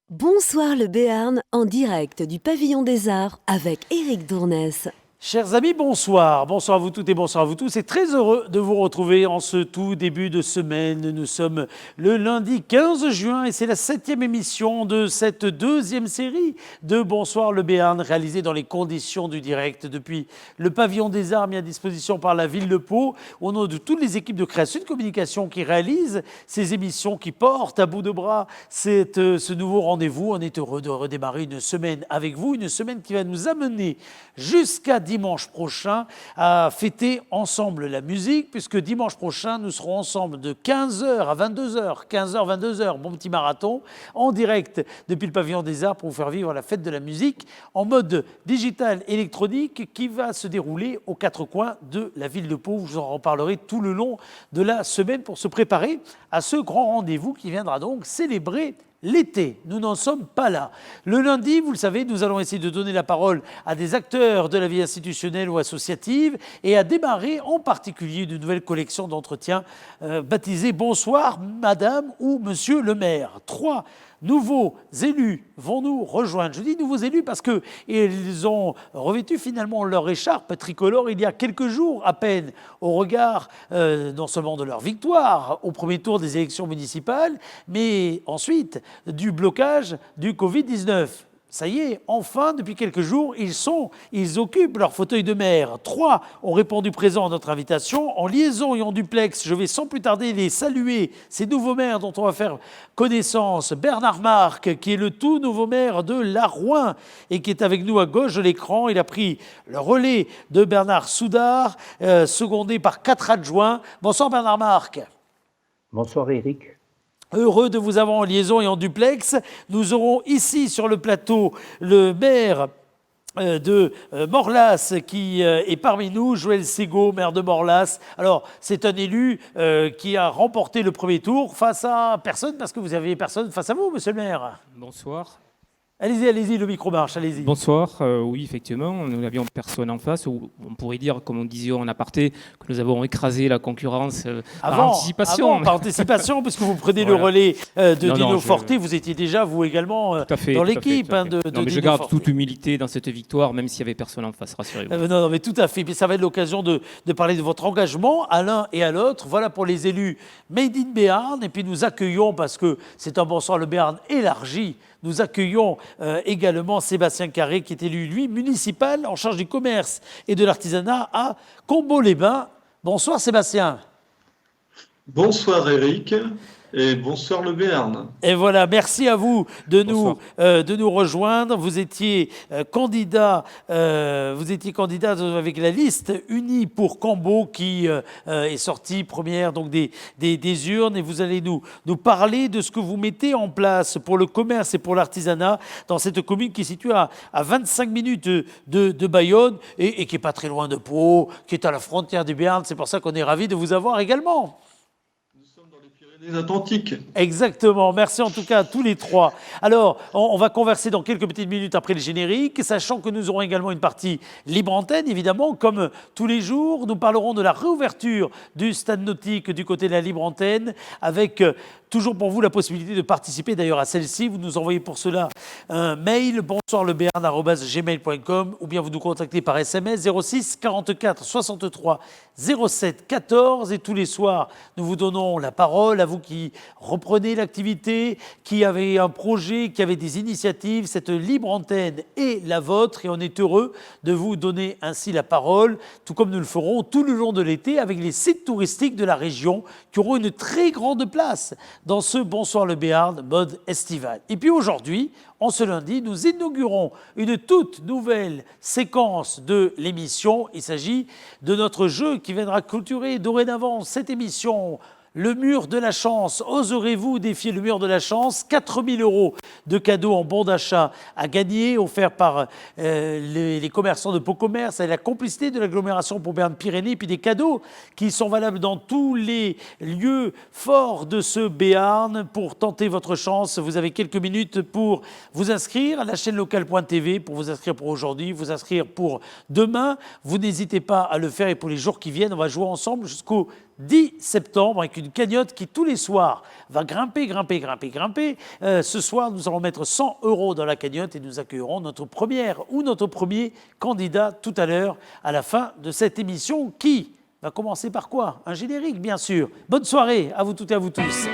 Bonsoir le Béarn en direct du Pavillon des Arts avec Éric Dournès. Chers amis, bonsoir. Bonsoir à vous toutes et bonsoir à vous tous. C'est très heureux de vous retrouver en ce tout début de semaine. Nous sommes le lundi 15 juin et c'est la 7e émission de cette deuxième série de Bonsoir le Béarn, réalisée dans les conditions du direct depuis le Pavillon des Arts mis à disposition par la ville de Pau, au nom de toutes les équipes de création et de communication qui réalisent ces émissions, qui portent à bout de bras ce nouveau rendez-vous. On est heureux de redémarrer une semaine avec vous, une semaine qui va nous amener jusqu'à dimanche prochain à fêter ensemble la musique, puisque dimanche prochain, nous serons ensemble de 15h à 22h, 15h, 22h, bon petit marathon, en direct depuis le Pavillon des Arts pour vous faire vivre la fête de la musique en mode digital électronique qui va se dérouler aux quatre coins de la ville de Pau. Je vous en reparlerai tout le long de la semaine pour se préparer à ce grand rendez-vous qui viendra donc célébrer l'été. Nous n'en sommes pas là. Le lundi, vous le savez, nous allons essayer de donner la parole à des acteurs de la vie institutionnelle ou associative et à démarrer en particulier une nouvelle collection d'entretiens baptisée Bonsoir Madame ou Monsieur le maire. 3 nouveaux élus vont nous rejoindre. Je dis nouveaux élus parce qu'ils ont revêtu finalement leur écharpe tricolore il y a quelques jours à peine, au regard non seulement de leur victoire au premier tour des élections municipales, mais ensuite du blocage du Covid-19. Ça y est, enfin, depuis quelques jours, ils occupent leur fauteuil de maire. 3 ont répondu présent à notre invitation. En liaison et en duplex, je vais sans plus tarder les saluer, ces nouveaux maires dont on va faire connaissance. Bernard Marc, qui est le tout nouveau maire de Larouin et qui est avec nous à gauche de l'écran. Il a pris le relais de Bernard Soudard, secondé par 4 adjoints. Bonsoir Bernard Marc. Bonsoir Éric. Heureux de vous avoir en liaison et en duplex. Nous aurons ici sur le plateau le maire de Morlas qui est parmi nous, Joël Ségaud, maire de Morlas. Alors, c'est un élu qui a remporté le premier tour face à personne, parce que vous n'aviez personne face à vous, monsieur le maire. Bonsoir. Allez-y, le micro marche, allez-y. Bonsoir, oui, effectivement, nous n'avions personne en face. On pourrait dire, comme on disait en aparté, que nous avons écrasé la concurrence par anticipation. Par anticipation, puisque vous prenez le relais de Dino Forte, vous étiez déjà, vous également, dans l'équipe de Dino Forte. Je garde toute humilité dans cette victoire, même s'il n'y avait personne en face, rassurez-vous. Non, mais tout à fait. Mais ça va être l'occasion de parler de votre engagement à l'un et à l'autre. Voilà pour les élus Made in Béarn. Et puis nous accueillons, parce que c'est un Bonsoir le Béarn élargi, nous accueillons également Sébastien Carré, qui est élu, lui, municipal, en charge du commerce et de l'artisanat à Combault-les-Bains. Bonsoir Sébastien. Bonsoir Éric et bonsoir le Béarn. Et voilà, merci à vous de nous rejoindre. Vous étiez candidat avec la liste Unis pour Combault qui est sortie première donc des urnes, et vous allez nous parler de ce que vous mettez en place pour le commerce et pour l'artisanat dans cette commune qui est située à 25 minutes de Bayonne et qui n'est pas très loin de Pau, qui est à la frontière du Béarn. C'est pour ça qu'on est ravis de vous avoir également. Les Atlantiques. Exactement, merci en tout cas à tous les 3. Alors, on va converser dans quelques petites minutes après le générique, sachant que nous aurons également une partie libre antenne, évidemment, comme tous les jours. Nous parlerons de la réouverture du stade nautique du côté de la libre antenne, avec toujours pour vous la possibilité de participer d'ailleurs à celle-ci. Vous nous envoyez pour cela un mail, bonsoirlebéarn@gmail.com, ou bien vous nous contactez par SMS 06 44 63 07 14. Et tous les soirs, nous vous donnons la parole à vous qui reprenez l'activité, qui avez un projet, qui avez des initiatives. Cette libre antenne est la vôtre et on est heureux de vous donner ainsi la parole, tout comme nous le ferons tout le long de l'été avec les sites touristiques de la région qui auront une très grande place dans ce Bonsoir le Béarn mode estival. Et puis aujourd'hui, en ce lundi, nous inaugurons une toute nouvelle séquence de l'émission. Il s'agit de notre jeu qui viendra clôturer dorénavant cette émission. Le mur de la chance. Oserez-vous défier le mur de la chance? 4 000 € de cadeaux en bon d'achat à gagner, offerts par les commerçants de Pau Commerce et la complicité de l'agglomération Pau Béarn Pyrénées. Et puis des cadeaux qui sont valables dans tous les lieux forts de ce Béarn. Pour tenter votre chance, vous avez quelques minutes pour vous inscrire à la chaîne locale.tv, pour vous inscrire pour aujourd'hui, vous inscrire pour demain. Vous n'hésitez pas à le faire et pour les jours qui viennent, on va jouer ensemble jusqu'au 10 septembre avec une une cagnotte qui, tous les soirs, va grimper. Ce soir, nous allons mettre 100 € dans la cagnotte et nous accueillerons notre première ou notre premier candidat tout à l'heure, à la fin de cette émission, qui va commencer par quoi? Un générique, bien sûr. Bonne soirée à vous toutes et à vous tous.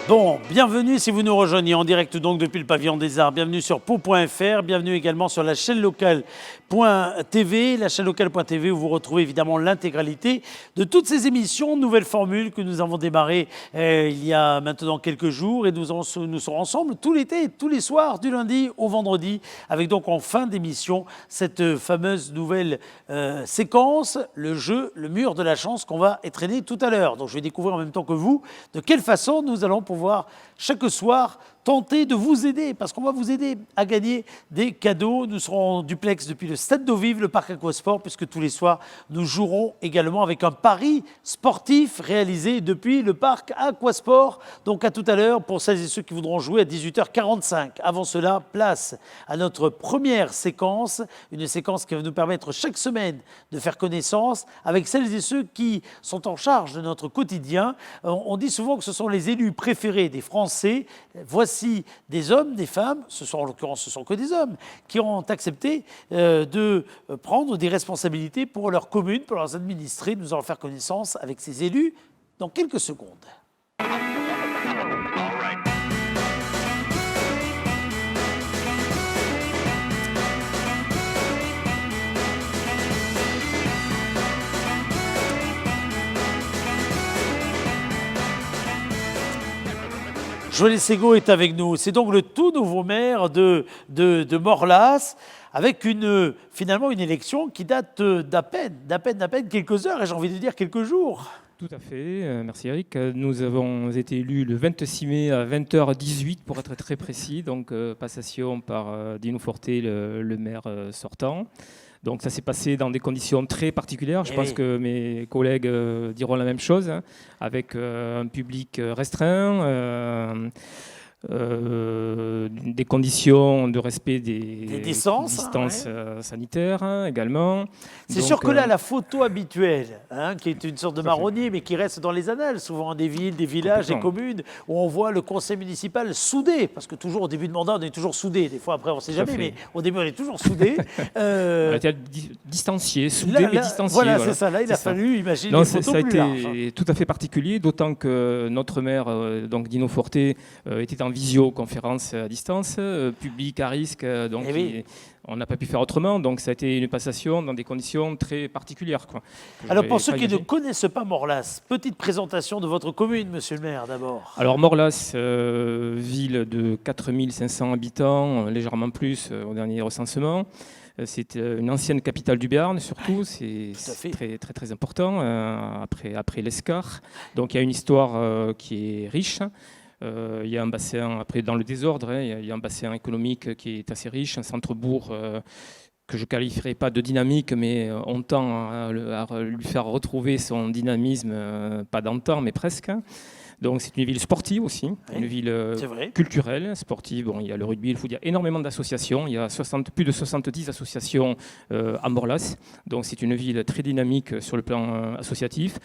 Bon, bienvenue si vous nous rejoignez en direct donc depuis le Pavillon des Arts. Bienvenue sur Pau.fr, bienvenue également sur la chaîne locale.tv. La chaîne locale.tv où vous retrouvez évidemment l'intégralité de toutes ces émissions, nouvelles formules que nous avons démarrées il y a maintenant quelques jours. Et nous serons ensemble tout l'été, tous les soirs, du lundi au vendredi, avec donc en fin d'émission cette fameuse nouvelle séquence, le jeu, le mur de la chance qu'on va étrenner tout à l'heure. Donc je vais découvrir en même temps que vous de quelle façon nous allons pouvoir chaque soir tenter de vous aider, parce qu'on va vous aider à gagner des cadeaux. Nous serons en duplex depuis le Stade d'Eau Vive, le parc Aquasport, puisque tous les soirs, nous jouerons également avec un pari sportif réalisé depuis le parc Aquasport. Donc à tout à l'heure, pour celles et ceux qui voudront jouer à 18h45. Avant cela, place à notre première séquence, une séquence qui va nous permettre chaque semaine de faire connaissance avec celles et ceux qui sont en charge de notre quotidien. On dit souvent que ce sont les élus préférés des Français. Voici des hommes, des femmes, en l'occurrence ce sont que des hommes, qui ont accepté de prendre des responsabilités pour leur commune, pour leurs administrés. Nous allons faire connaissance avec ces élus dans quelques secondes. Joël Segaud est avec nous. C'est donc le tout nouveau maire de Morlas, avec finalement une élection qui date d'à peine quelques heures, et j'ai envie de dire quelques jours. Tout à fait, merci Eric. Nous avons été élus le 26 mai à 20h18 pour être très précis, donc passation par Dino Forté, le maire sortant. Donc ça s'est passé dans des conditions très particulières. Je pense que mes collègues diront la même chose, hein, avec un public restreint, des conditions de respect des distances sanitaires également. C'est sûr que là, la photo habituelle, qui est une sorte de marronnier, mais qui reste dans les annales, souvent des villes, des villages, des communes, où on voit le conseil municipal soudé, parce que toujours au début de mandat, on est toujours soudé. Des fois, après, on ne sait jamais, mais au début, on est toujours soudé. Distancié, soudé, mais distancié. Voilà, c'est ça. Là, il a fallu imaginer des photos plus larges. Ça a été tout à fait particulier, d'autant que notre maire, donc Dino Forté, était en visioconférence à distance, public à risque, donc on n'a pas pu faire autrement, donc ça a été une passation dans des conditions très particulières. Alors pour ceux qui ne connaissent pas Morlas, petite présentation de votre commune, monsieur le maire, d'abord. Alors Morlas, ville de 4500 habitants, légèrement plus au dernier recensement. C'est une ancienne capitale du Béarn, surtout. C'est très, très, très important, après l'Escar. Donc il y a une histoire qui est riche. Il y a un bassin, après dans le désordre, il y a un bassin économique qui est assez riche, un centre-bourg que je ne qualifierais pas de dynamique, mais on tend à lui faire retrouver son dynamisme, pas d'antan, mais presque. Donc c'est une ville sportive aussi, une ville culturelle, sportive. Bon, il y a le rugby, il faut dire énormément d'associations. Il y a plus de 70 associations à Morlas. Donc c'est une ville très dynamique sur le plan associatif.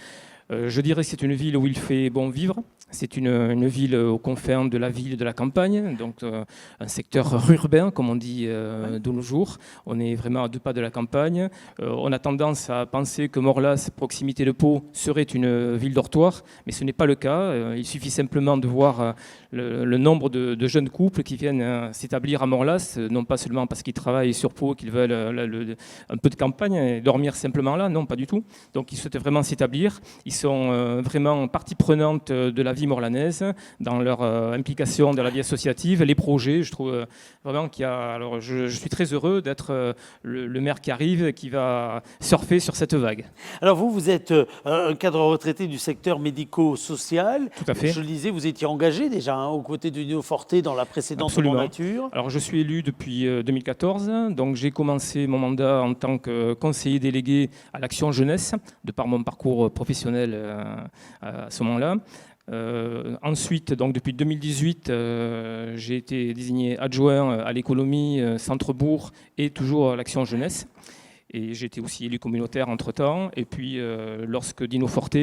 Je dirais que c'est une ville où il fait bon vivre. C'est une ville aux confins de la ville et de la campagne, donc un secteur urbain, comme on dit de nos jours. On est vraiment à 2 pas de la campagne. On a tendance à penser que Morlas, proximité de Pau, serait une ville dortoir, mais ce n'est pas le cas. Il suffit simplement de voir le nombre de jeunes couples qui viennent s'établir à Morlas, non pas seulement parce qu'ils travaillent sur Pau, qu'ils veulent un peu de campagne et dormir simplement là, non, pas du tout. Donc ils souhaitent vraiment s'établir. Ils sont vraiment partie prenante de la vie morlanaise, dans leur implication dans la vie associative, les projets. Je trouve vraiment qu'il y a... Alors je suis très heureux d'être le maire qui arrive, qui va surfer sur cette vague. Alors vous êtes un cadre retraité du secteur médico-social. Tout à fait. Je le disais, vous étiez engagé déjà aux côtés de Dino Forte dans la précédente mandature. Alors je suis élu depuis 2014, donc j'ai commencé mon mandat en tant que conseiller délégué à l'Action Jeunesse, de par mon parcours professionnel à ce moment-là. Ensuite, donc depuis 2018, j'ai été désigné adjoint à l'économie, Centre-Bourg et toujours à l'Action Jeunesse. Et j'ai été aussi élu communautaire entre-temps. Et puis, lorsque Dino Forte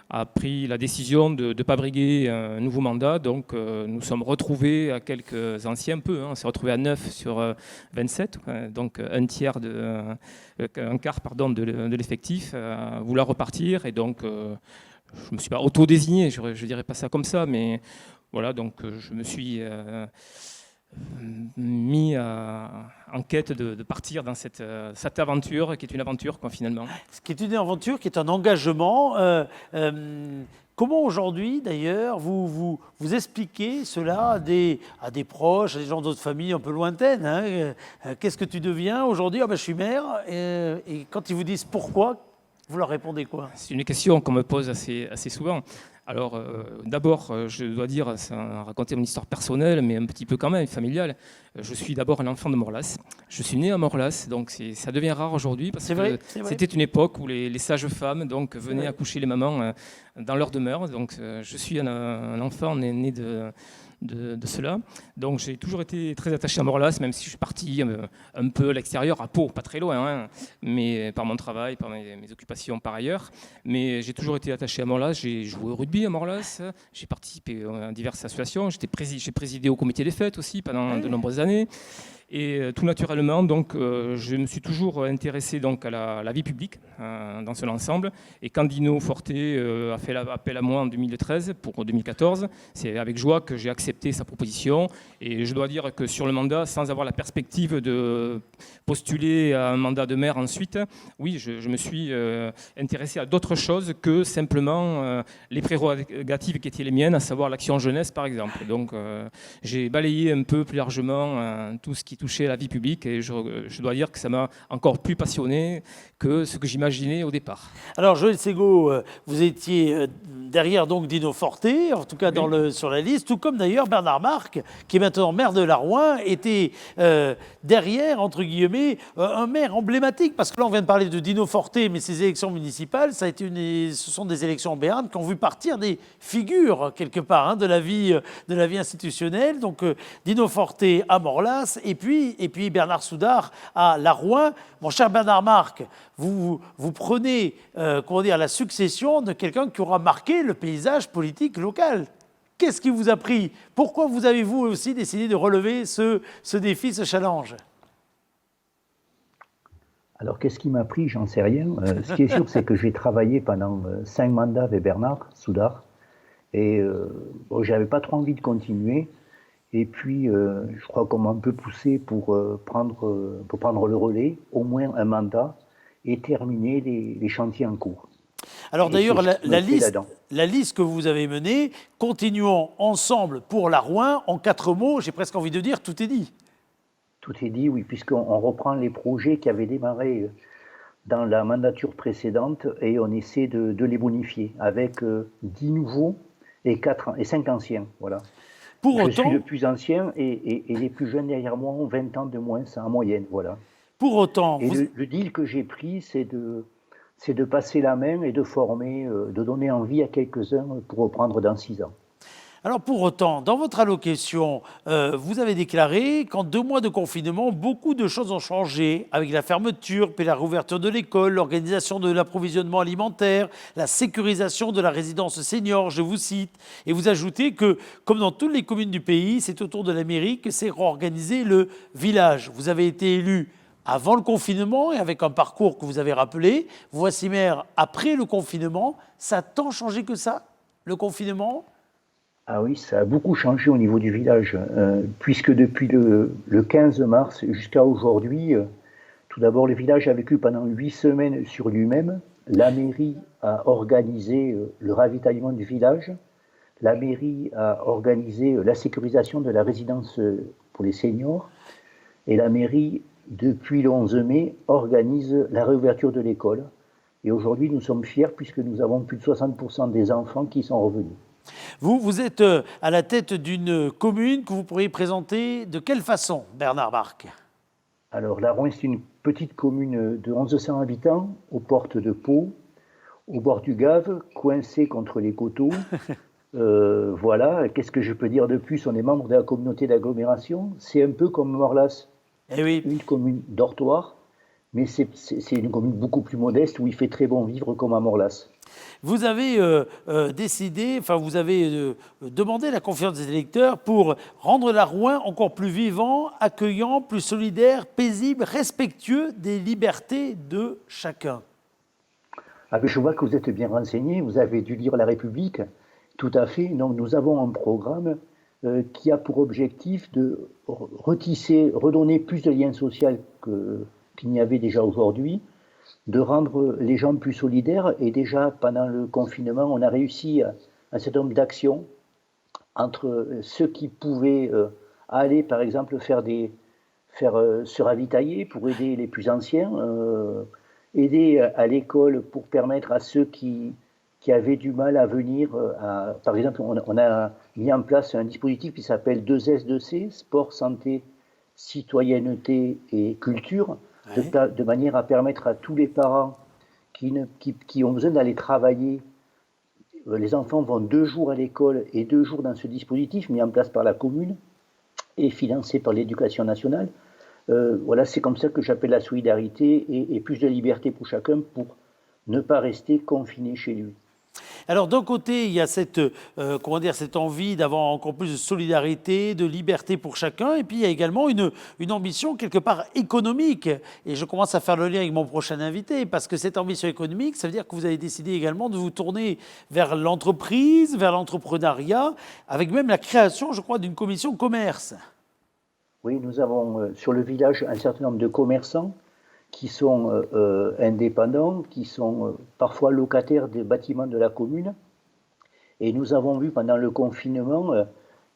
a pris la décision de ne pas briguer un nouveau mandat, donc nous sommes retrouvés à quelques anciens, on s'est retrouvés à 9 sur 27, donc un quart de l'effectif à vouloir repartir. Et donc, je ne me suis pas auto-désigné, je ne dirais pas ça comme ça, mais voilà, donc je me suis... mis en quête de partir dans cette aventure qui est une aventure finalement. Ce qui est une aventure, qui est un engagement. Comment aujourd'hui d'ailleurs vous expliquez cela à des proches, à des gens de votre famille un peu lointaines, qu'est-ce que tu deviens aujourd'hui? Je suis maire. Et quand ils vous disent pourquoi, vous leur répondez quoi? C'est une question qu'on me pose assez souvent. Alors, d'abord, je dois dire, raconter mon histoire personnelle, mais un petit peu quand même familiale. Je suis d'abord un enfant de Morlas. Je suis né à Morlas, donc ça devient rare aujourd'hui parce que c'était une époque où les sages-femmes donc venaient accoucher les mamans dans leur demeure. Donc, je suis un enfant né de cela. Donc j'ai toujours été très attaché à Morlas, même si je suis parti un peu à l'extérieur, à Pau, pas très loin, mais par mon travail, par mes occupations par ailleurs. Mais j'ai toujours été attaché à Morlas. J'ai joué au rugby à Morlas, j'ai participé à diverses associations, j'ai présidé au comité des fêtes aussi pendant de nombreuses années. Et tout naturellement, donc, je me suis toujours intéressé donc, à la vie publique dans son ensemble. Et quand Dino Forte a fait appel à moi en 2013 pour 2014, c'est avec joie que j'ai accepté sa proposition. Et je dois dire que sur le mandat, sans avoir la perspective de postuler à un mandat de maire ensuite, oui, je me suis intéressé à d'autres choses que simplement les prérogatives qui étaient les miennes, à savoir l'action jeunesse par exemple. Donc j'ai balayé un peu plus largement tout ce qui touchait à la vie publique et je dois dire que ça m'a encore plus passionné que ce que j'imaginais au départ. Alors Joël Segaud, vous étiez derrière donc Dino Forte, en tout cas sur la liste, tout comme d'ailleurs Bernard Marc, qui est maintenant maire de Larouin, était derrière, entre guillemets, un maire emblématique, parce que là on vient de parler de Dino Forte, mais ces élections municipales, ce sont des élections en Béarn qui ont vu partir des figures, quelque part, de la vie institutionnelle. Donc Dino Forte à Morlas, et puis Bernard Soudard à Larouin. Mon cher Bernard Marc, vous prenez la succession de quelqu'un qui aura marqué le paysage politique local. Qu'est-ce qui vous a pris? Pourquoi vous avez-vous aussi décidé de relever ce défi, ce challenge? Alors, qu'est-ce qui m'a pris? J'en sais rien. Ce qui est sûr, c'est que j'ai travaillé pendant 5 mandats avec Bernard Soudard. Et je n'avais pas trop envie de continuer. Et puis, je crois qu'on m'a un peu poussé pour prendre le relais, au moins un mandat, et terminer les chantiers en cours. Alors d'ailleurs, la liste que vous avez menée, continuons ensemble pour Larouin, en 4 mots, j'ai presque envie de dire, tout est dit. Tout est dit, oui, puisqu'on reprend les projets qui avaient démarré dans la mandature précédente et on essaie de les bonifier avec 10 nouveaux et 5 anciens, voilà. Je suis le plus ancien et les plus jeunes derrière moi ont 20 ans de moins en moyenne, voilà. Pour autant... Et le deal que j'ai pris, c'est de passer la main et de former, de donner envie à quelques-uns pour reprendre dans 6 ans. Alors pour autant, dans votre allocation, vous avez déclaré qu'en 2 mois de confinement, beaucoup de choses ont changé avec la fermeture, puis la réouverture de l'école, l'organisation de l'approvisionnement alimentaire, la sécurisation de la résidence senior, je vous cite. Et vous ajoutez que, comme dans toutes les communes du pays, c'est au tour de la mairie que s'est réorganisé le village. Vous avez été élu avant le confinement et avec un parcours que vous avez rappelé. Voici maire après le confinement. Ça a tant changé que ça, le confinement ? Ah oui, ça a beaucoup changé au niveau du village, puisque depuis le 15 mars jusqu'à aujourd'hui, tout d'abord, le village a vécu pendant 8 semaines sur lui-même. La mairie a organisé le ravitaillement du village. La mairie a organisé la sécurisation de la résidence pour les seniors. Et la mairie, depuis le 11 mai, organise la réouverture de l'école. Et aujourd'hui, nous sommes fiers puisque nous avons plus de 60% des enfants qui sont revenus. Vous êtes à la tête d'une commune que vous pourriez présenter de quelle façon, Bernard Marc ? Alors, la Rouen, c'est une petite commune de 1100 habitants, aux portes de Pau, au bord du Gave, coincée contre les coteaux. Voilà, qu'est-ce que je peux dire de plus? On est membre de la communauté d'agglomération. C'est un peu comme Morlas, une commune dortoir, mais c'est une commune beaucoup plus modeste où il fait très bon vivre comme à Morlas. Vous avez décidé, enfin vous avez demandé la confiance des électeurs pour rendre la Rouen encore plus vivant, accueillant, plus solidaire, paisible, respectueux des libertés de chacun. Ah ben je vois que vous êtes bien renseigné, vous avez dû lire La République, tout à fait. Donc nous avons un programme qui a pour objectif de retisser, redonner plus de liens sociaux qu'il n'y avait déjà aujourd'hui, de rendre les gens plus solidaires. Et déjà, pendant le confinement, on a réussi un certain nombre d'actions entre ceux qui pouvaient aller, par exemple, se ravitailler pour aider les plus anciens, aider à l'école pour permettre à ceux qui avaient du mal à venir. Par exemple, on a mis en place un dispositif qui s'appelle 2S2C, sport, santé, citoyenneté et culture, de manière à permettre à tous les parents qui ont besoin d'aller travailler. Les enfants vont 2 jours à l'école et 2 jours dans ce dispositif mis en place par la commune et financé par l'Éducation nationale. Voilà, c'est comme ça que j'appelle la solidarité et plus de liberté pour chacun pour ne pas rester confiné chez lui. Alors d'un côté, il y a cette envie d'avoir encore plus de solidarité, de liberté pour chacun, et puis il y a également une ambition quelque part économique. Et je commence à faire le lien avec mon prochain invité, parce que cette ambition économique, ça veut dire que vous avez décidé également de vous tourner vers l'entreprise, vers l'entrepreneuriat, avec même la création, je crois, d'une commission commerce. Oui, nous avons sur le village un certain nombre de commerçants qui sont indépendants, qui sont parfois locataires des bâtiments de la commune. Et nous avons vu pendant le confinement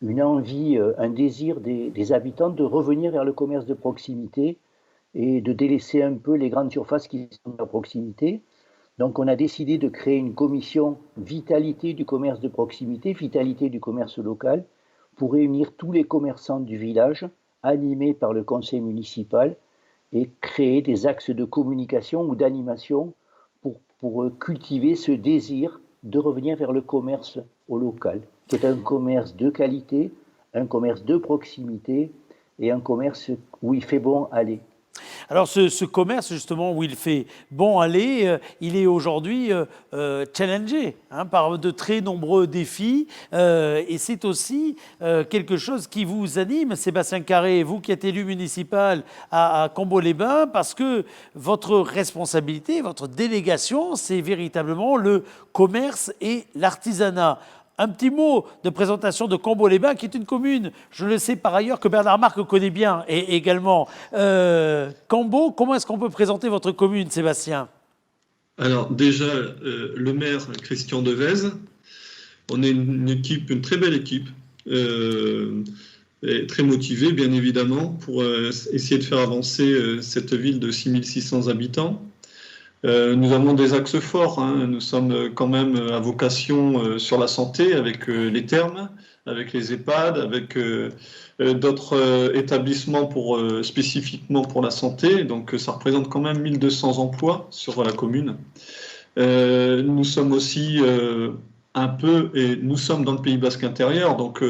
une envie, un désir des habitants de revenir vers le commerce de proximité et de délaisser un peu les grandes surfaces qui sont à proximité. Donc on a décidé de créer une commission vitalité du commerce de proximité, vitalité du commerce local, pour réunir tous les commerçants du village, animés par le conseil municipal, et créer des axes de communication ou d'animation pour cultiver ce désir de revenir vers le commerce au local, qui est un commerce de qualité, un commerce de proximité et un commerce où il fait bon aller. Alors ce commerce justement où il fait bon aller, il est aujourd'hui challengé par de très nombreux défis et c'est aussi quelque chose qui vous anime, Sébastien Carré, vous qui êtes élu municipal à Combault-les-Bains, parce que votre responsabilité, votre délégation, c'est véritablement le commerce et l'artisanat. Un petit mot de présentation de Combault-les-Bains, qui est une commune, je le sais par ailleurs, que Bernard Marc connaît bien et également. Combault, comment est-ce qu'on peut présenter votre commune, Sébastien ? Alors déjà, le maire Christian Devez, on est une très belle équipe, et très motivée bien évidemment, pour essayer de faire avancer cette ville de 6600 habitants. Nous avons des axes forts, Nous sommes quand même à vocation sur la santé avec les thermes, avec les EHPAD, avec d'autres établissements spécifiquement pour la santé. Donc ça représente quand même 1200 emplois sur la commune. Nous sommes aussi un peu, et nous sommes dans le Pays Basque intérieur, donc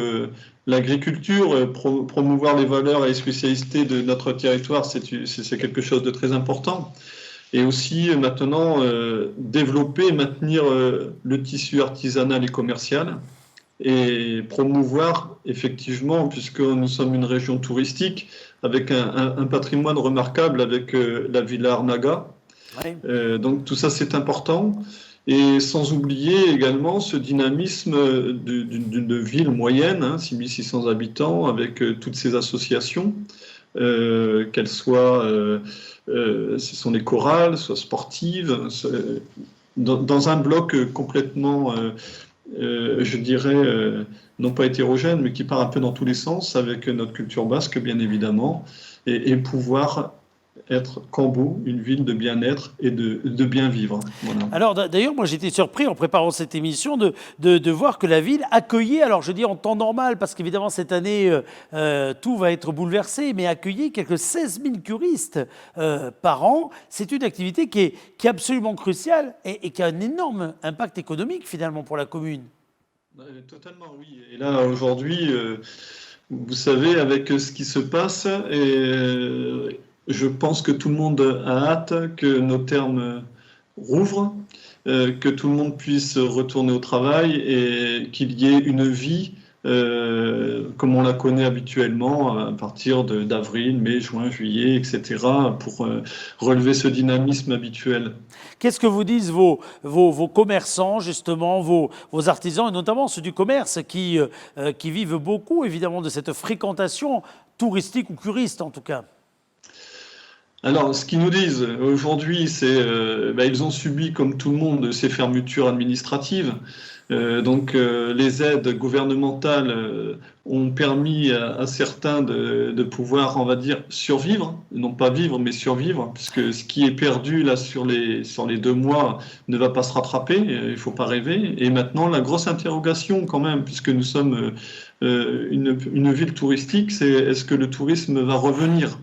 l'agriculture, promouvoir les valeurs et les spécificités de notre territoire, c'est quelque chose de très important. Et aussi maintenant développer et maintenir le tissu artisanal et commercial et promouvoir effectivement, puisque nous sommes une région touristique avec un patrimoine remarquable avec la Villa Arnaga. Ouais. Donc tout ça c'est important. Et sans oublier également ce dynamisme d'une ville moyenne, 6600 habitants, avec toutes ces associations, qu'elles soient, ce sont les chorales, soit sportives, dans un bloc complètement, je dirais, non pas hétérogène, mais qui part un peu dans tous les sens, avec notre culture basque, bien évidemment, et pouvoir être Cambo, une ville de bien-être et de bien vivre. Voilà. Alors d'ailleurs, moi j'étais surpris en préparant cette émission de voir que la ville accueillait, alors je dis en temps normal, parce qu'évidemment cette année tout va être bouleversé, mais accueillait quelques 16 000 curistes par an. C'est une activité qui est absolument cruciale et qui a un énorme impact économique finalement pour la commune. Totalement, oui. Et là aujourd'hui, vous savez, avec ce qui se passe, je pense que tout le monde a hâte que nos thermes rouvrent, que tout le monde puisse retourner au travail et qu'il y ait une vie comme on la connaît habituellement à partir d'avril, mai, juin, juillet, etc. pour relever ce dynamisme habituel. Qu'est-ce que vous disent vos commerçants, justement, vos artisans, et notamment ceux du commerce qui vivent beaucoup, évidemment, de cette fréquentation touristique ou curiste, en tout cas? Alors, ce qu'ils nous disent aujourd'hui, c'est ils ont subi, comme tout le monde, ces fermetures administratives. Donc, les aides gouvernementales ont permis à certains de pouvoir, on va dire, survivre, non pas vivre, mais survivre, puisque ce qui est perdu là sur les 2 mois ne va pas se rattraper, il ne faut pas rêver. Et maintenant, la grosse interrogation quand même, puisque nous sommes une ville touristique, c'est est-ce que le tourisme va revenir ?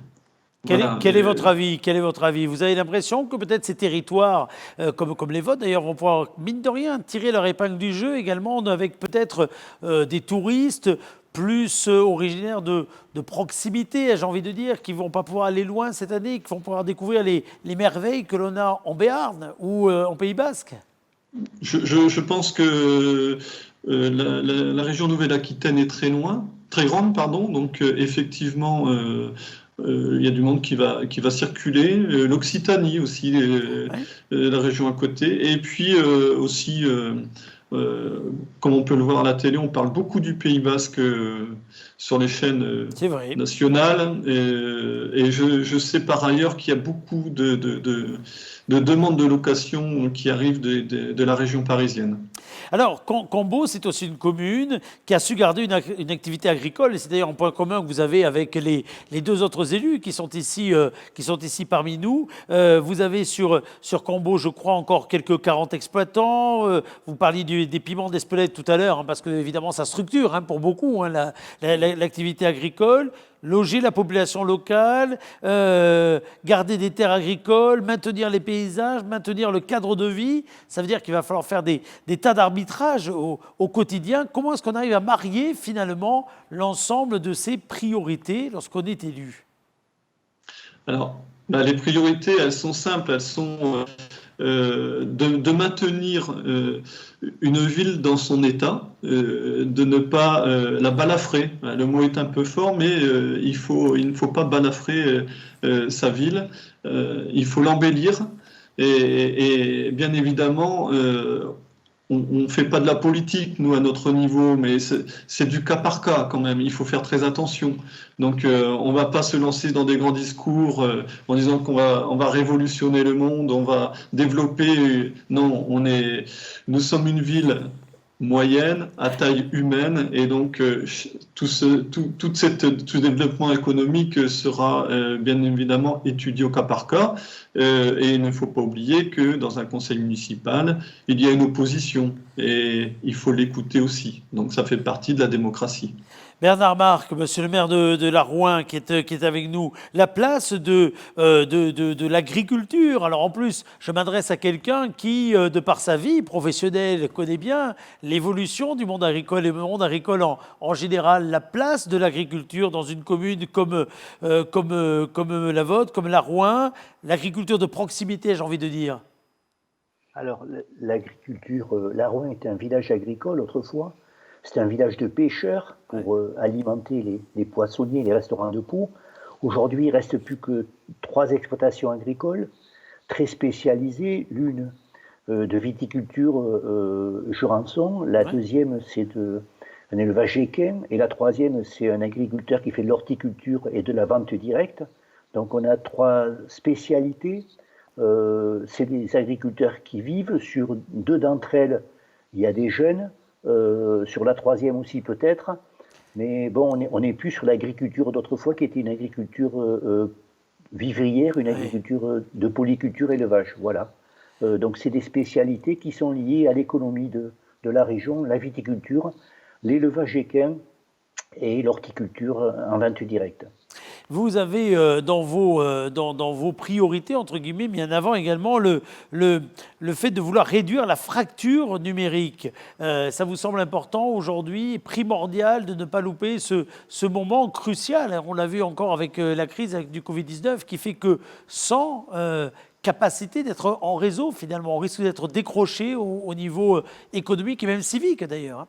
Quel est votre avis? Quel est votre avis? Vous avez l'impression que peut-être ces territoires, comme les vôtres d'ailleurs, vont pouvoir, mine de rien, tirer leur épingle du jeu également avec peut-être des touristes plus originaires de proximité, j'ai envie de dire, qui ne vont pas pouvoir aller loin cette année, qui vont pouvoir découvrir les merveilles que l'on a en Béarn ou en Pays Basque? Je pense que la région Nouvelle-Aquitaine est très grande, pardon, donc effectivement... il y a du monde qui va circuler, l'Occitanie aussi, la région à côté, et puis aussi, comme on peut le voir à la télé, on parle beaucoup du Pays Basque sur les chaînes nationales, et je sais par ailleurs qu'il y a beaucoup de demandes de location qui arrivent de la région parisienne. Alors, Cambo, c'est aussi une commune qui a su garder une activité agricole, et c'est d'ailleurs un point commun que vous avez avec les 2 autres élus qui sont ici parmi nous. Vous avez sur Cambo, je crois, encore quelques 40 exploitants. Vous parliez des piments d'Espelette tout à l'heure, parce que évidemment ça structure pour beaucoup l'activité agricole. Loger la population locale, garder des terres agricoles, maintenir les paysages, maintenir le cadre de vie. Ça veut dire qu'il va falloir faire des tas d'arbitrages au quotidien. Comment est-ce qu'on arrive à marier finalement l'ensemble de ces priorités lorsqu'on est élu? Alors, les priorités, elles sont simples. Elles sont de maintenir une ville dans son état, de ne pas la balafrer. Le mot est un peu fort, mais il ne faut pas balafrer sa ville. Il faut l'embellir. Et bien évidemment, on ne fait pas de la politique, nous, à notre niveau, mais c'est du cas par cas quand même. Il faut faire très attention. Donc, on ne va pas se lancer dans des grands discours en disant qu'on va révolutionner le monde, on va développer. Non, nous sommes une ville moyenne, à taille humaine, et donc tout ce développement économique sera bien évidemment étudié au cas par cas, et il ne faut pas oublier que dans un conseil municipal, il y a une opposition, et il faut l'écouter aussi, donc ça fait partie de la démocratie. Bernard Marc, monsieur le maire de la Rouen, qui est avec nous, la place de l'agriculture. Alors en plus, je m'adresse à quelqu'un qui, de par sa vie professionnelle, connaît bien l'évolution du monde agricole et le monde agricole en général. La place de l'agriculture dans une commune comme la vôtre, comme la Rouen, l'agriculture de proximité, j'ai envie de dire. Alors, l'agriculture, la Rouen était un village agricole autrefois. C'était un village de pêcheurs pour alimenter les poissonniers et les restaurants de Pau. Aujourd'hui, il ne reste plus que 3 exploitations agricoles très spécialisées. L'une de viticulture Jurançon, la deuxième c'est un élevage équin et la troisième c'est un agriculteur qui fait de l'horticulture et de la vente directe. Donc on a 3 spécialités. C'est des agriculteurs qui vivent. Sur 2 d'entre elles, il y a des jeunes. Sur la 3e aussi peut-être, mais bon, on n'est plus sur l'agriculture d'autrefois qui était une agriculture vivrière, une agriculture de polyculture élevage, voilà. Donc c'est des spécialités qui sont liées à l'économie de la région, la viticulture, l'élevage équin et l'horticulture en vente directe. Vous avez dans vos priorités, entre guillemets, mis en avant également le fait de vouloir réduire la fracture numérique. Ça vous semble important aujourd'hui, primordial de ne pas louper ce moment crucial. On l'a vu encore avec la crise du Covid-19 qui fait que sans capacité d'être en réseau, finalement, on risque d'être décroché au niveau économique et même civique d'ailleurs.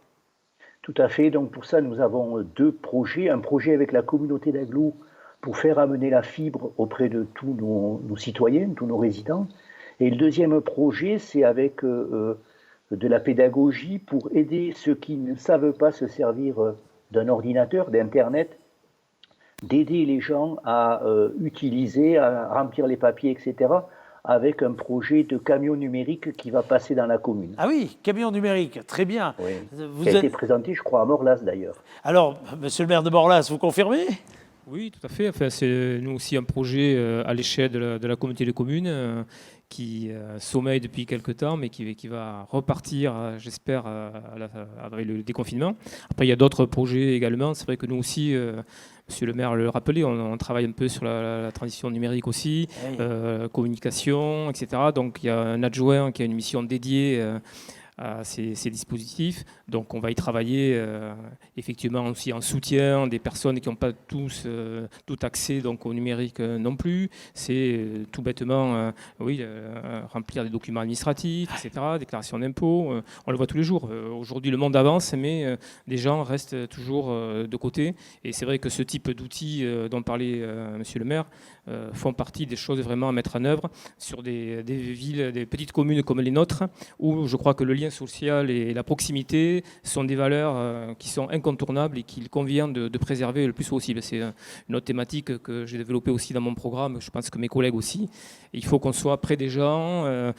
Tout à fait. Donc pour ça, nous avons 2 projets. Un projet avec la communauté d'Aglo pour faire amener la fibre auprès de tous nos citoyens, tous nos résidents. Et le deuxième projet, c'est avec de la pédagogie pour aider ceux qui ne savent pas se servir d'un ordinateur, d'Internet, d'aider les gens à utiliser, à remplir les papiers, etc., avec un projet de camion numérique qui va passer dans la commune. Ah oui, camion numérique, très bien. Oui. Qui a été présenté, je crois, à Morlas d'ailleurs. Alors, monsieur le maire de Morlas, vous confirmez ? Oui, tout à fait. Enfin, c'est nous aussi un projet à l'échelle de la communauté de communes qui sommeille depuis quelques temps, mais qui va repartir, j'espère, avec le déconfinement. Après, il y a d'autres projets également. C'est vrai que nous aussi, monsieur le maire le rappelait, on travaille un peu sur la transition numérique aussi, communication, etc. Donc, il y a un adjoint qui a une mission dédiée à ces dispositifs. Donc on va y travailler effectivement aussi en soutien des personnes qui n'ont pas tous tout accès donc, au numérique non plus. C'est tout bêtement remplir des documents administratifs, etc., déclaration d'impôts. On le voit tous les jours. Aujourd'hui le monde avance, mais des gens restent toujours de côté. Et c'est vrai que ce type d'outils dont parlait monsieur le maire font partie des choses vraiment à mettre en œuvre sur des villes, des petites communes comme les nôtres, où je crois que le lien social et la proximité sont des valeurs qui sont incontournables et qu'il convient de préserver le plus possible. C'est une autre thématique que j'ai développée aussi dans mon programme, je pense que mes collègues aussi. Il faut qu'on soit près des gens,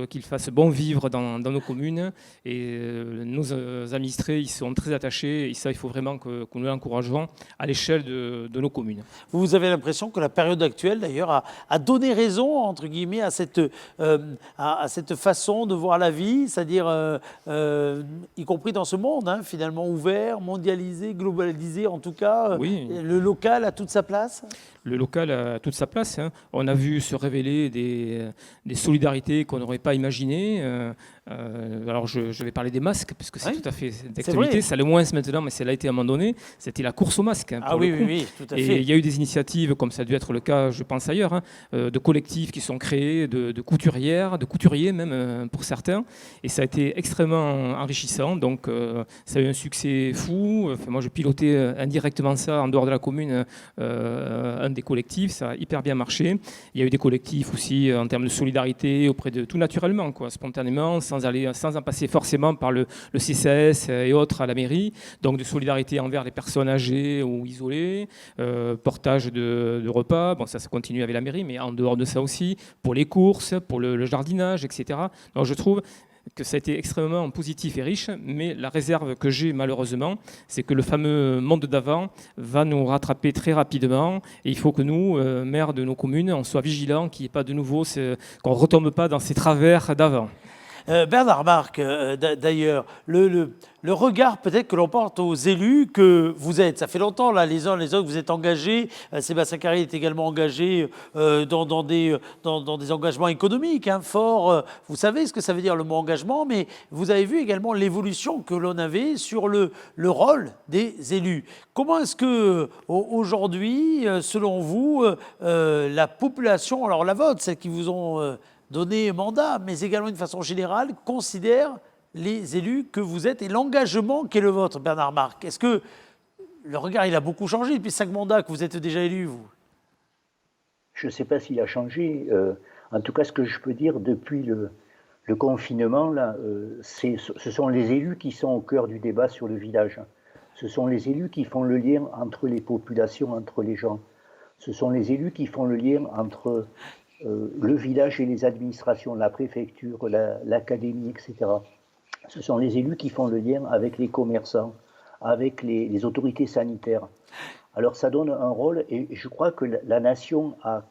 qu'ils fassent bon vivre dans nos communes, et nos administrés ils sont très attachés, et ça il faut vraiment que nous l'encourageons à l'échelle de nos communes. Vous avez l'impression que la période actuelle d'ailleurs a donné raison entre guillemets à cette façon de voir la vie, c'est-à-dire y compris dans ce monde finalement ouvert, mondialisé, globalisé en tout cas, oui. Le local a toute sa place. Le local a toute sa place. On a vu se révéler des solidarités qu'on n'aurait pas imaginées. Alors je vais parler des masques, parce que c'est tout à fait d'actualité. Ça le moins maintenant, mais ça l'a été à un moment donné. C'était la course aux masques. Oui, tout à fait. Et il y a eu des initiatives, comme ça a dû être le cas, je pense ailleurs, de collectifs qui sont créés, de couturières, de couturiers même pour certains. Et ça a été extrêmement enrichissant. Donc ça a eu un succès fou. Enfin, moi, je pilotais indirectement ça en dehors de la commune, un des collectifs. Ça a hyper bien marché. Il y a eu des collectifs aussi en termes de solidarité auprès de tout naturellement, spontanément, sans en passer forcément par le CCAS et autres à la mairie. Donc de solidarité envers les personnes âgées ou isolées, portage de repas. Bon, ça continue avec la mairie, mais en dehors de ça aussi, pour les courses, pour le jardinage, etc. Donc je trouve que ça a été extrêmement positif et riche, mais la réserve que j'ai malheureusement, c'est que le fameux monde d'avant va nous rattraper très rapidement, et il faut que nous, maires de nos communes, on soit vigilants, qu'il n'y ait pas de nouveau, qu'on ne retombe pas dans ces travers d'avant. Bernard Marc, d'ailleurs, le regard peut-être que l'on porte aux élus que vous êtes. Ça fait longtemps, là, les uns les autres, vous êtes engagés. Sébastien Carré est également engagé dans des engagements économiques forts. Vous savez ce que ça veut dire le mot engagement, mais vous avez vu également l'évolution que l'on avait sur le rôle des élus. Comment est-ce que aujourd'hui, selon vous, la population, alors la vôtre, celle qui vous ont donné mandat, mais également d'une façon générale, considère les élus que vous êtes et l'engagement qui est le vôtre, Bernard Marc? Est-ce que le regard, il a beaucoup changé depuis 5 mandats que vous êtes déjà élu, vous? Je ne sais pas s'il a changé. En tout cas, ce que je peux dire depuis le confinement, là, ce sont les élus qui sont au cœur du débat sur le village. Ce sont les élus qui font le lien entre les populations, entre les gens. Ce sont les élus qui font le lien entre le village et les administrations, la préfecture, l'académie, etc. Ce sont les élus qui font le lien avec les commerçants, avec les autorités sanitaires. Alors ça donne un rôle, et je crois que la nation a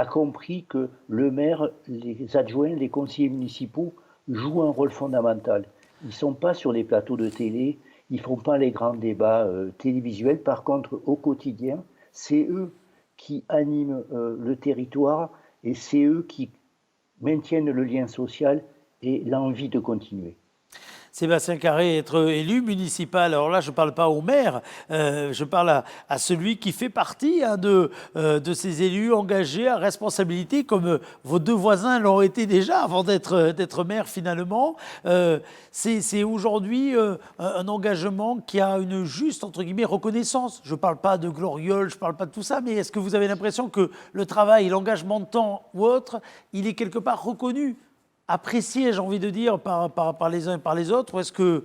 compris que le maire, les adjoints, les conseillers municipaux jouent un rôle fondamental. Ils ne sont pas sur les plateaux de télé, ils ne font pas les grands débats télévisuels. Par contre, au quotidien, c'est eux qui animent le territoire et c'est eux qui maintiennent le lien social et l'envie de continuer. Sébastien Carré, être élu municipal, alors là je ne parle pas au maire, je parle à celui qui fait partie de ces élus engagés à responsabilité, comme vos 2 voisins l'ont été déjà avant d'être maire finalement. C'est aujourd'hui un engagement qui a une juste, entre guillemets, reconnaissance. Je ne parle pas de gloriole, je ne parle pas de tout ça, mais est-ce que vous avez l'impression que le travail, l'engagement de temps ou autre, il est quelque part reconnu, apprécié, j'ai envie de dire, par les uns et par les autres, ou est-ce que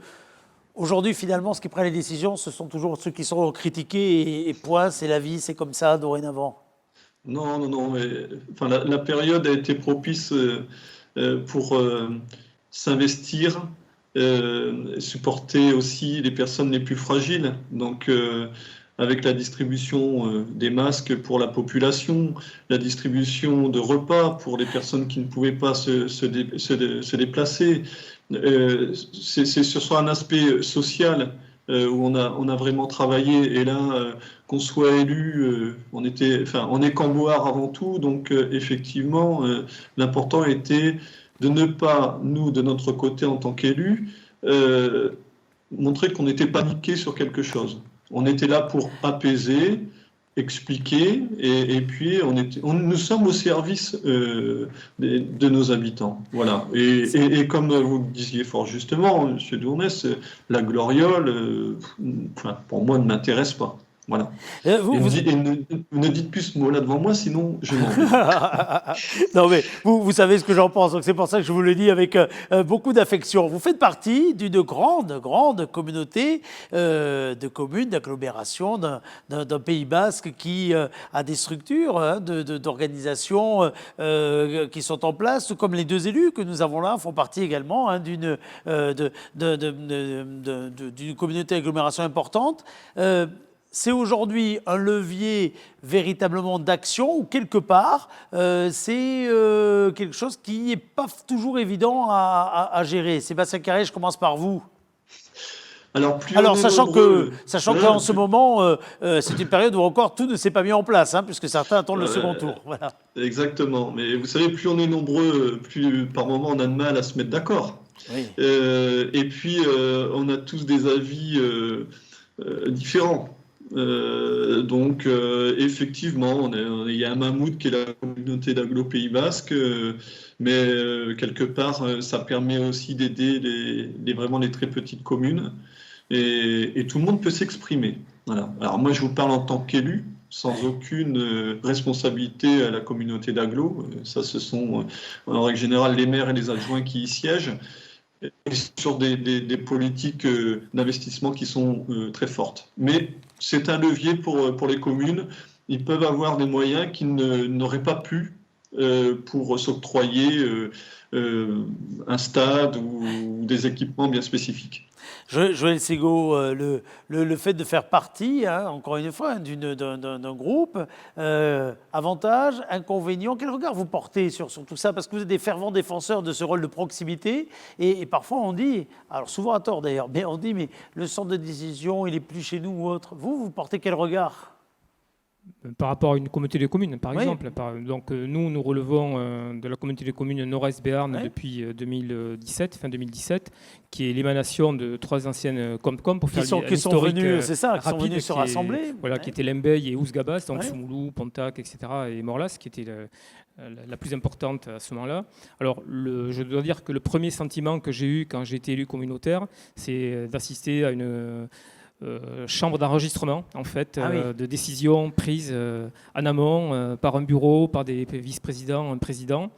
aujourd'hui, finalement, ceux qui prennent les décisions, ce sont toujours ceux qui sont critiqués et point, c'est la vie, c'est comme ça dorénavant? Non. La période a été propice pour s'investir, supporter aussi les personnes les plus fragiles. Donc, avec la distribution des masques pour la population, la distribution de repas pour les personnes qui ne pouvaient pas se déplacer. C'est sur un aspect social où on a vraiment travaillé. Et là, qu'on soit élu, on est Camboire avant tout. Donc, effectivement, l'important était de ne pas, nous, de notre côté en tant qu'élus, montrer qu'on était paniqué sur quelque chose. On était là pour apaiser, expliquer, et puis nous sommes au service de nos habitants. Voilà. Et comme vous le disiez fort justement, M. Dournès, la gloriole, pour moi, ne m'intéresse pas. Voilà. Ne dites plus ce mot-là devant moi, sinon je m'en vais. Non, mais vous savez ce que j'en pense, donc c'est pour ça que je vous le dis avec beaucoup d'affection. Vous faites partie d'une grande communauté de communes, d'agglomérations, d'un Pays basque qui a des structures d'organisation qui sont en place, tout comme les 2 élus que nous avons là font partie également d'une communauté d'agglomération importante. C'est aujourd'hui un levier véritablement d'action ou quelque part, c'est quelque chose qui n'est pas toujours évident à gérer. Sébastien Carré, je commence par vous. Alors sachant qu'en ce moment, c'est une période où encore tout ne s'est pas mis en place, puisque certains attendent le second tour. Voilà. Exactement. Mais vous savez, plus on est nombreux, plus par moment on a de mal à se mettre d'accord. Oui. Et puis, on a tous des avis différents. Donc effectivement, il y a un mammouth qui est la communauté d'agglo Pays basque, mais quelque part ça permet aussi d'aider vraiment les très petites communes et tout le monde peut s'exprimer. Voilà. Alors moi je vous parle en tant qu'élu, sans aucune responsabilité à la communauté d'agglo. Ça, ce sont en règle générale les maires et les adjoints qui y siègent. Et sur des politiques d'investissement qui sont très fortes. Mais c'est un levier pour les communes. Ils peuvent avoir des moyens qu'ils n'auraient pas pu pour s'octroyer un stade ou des équipements bien spécifiques. Joël Segaud, le fait de faire partie, encore une fois, d'un groupe, avantages, inconvénients, quel regard vous portez sur tout ça? Parce que vous êtes des fervents défenseurs de ce rôle de proximité et parfois on dit, alors souvent à tort d'ailleurs, mais on dit mais le centre de décision il est plus chez nous ou autre. Vous portez quel regard? Par rapport à une communauté de communes, par Oui. exemple. Donc nous relevons de la communauté de communes Nord-Est Béarn depuis 2017, fin 2017, qui est l'émanation de 3 anciennes Comcom pour faire qui sont venus, c'est ça, qui sont venus se rassembler. Voilà, qui étaient Lembeil et Ouzgabas, donc Soumoulou, Pontac, etc. et Morlas, qui était la plus importante à ce moment-là. Alors, je dois dire que le premier sentiment que j'ai eu quand j'ai été élu communautaire, c'est d'assister à une chambre d'enregistrement en fait, de décisions prises en amont par un bureau, par des vice-présidents, un président.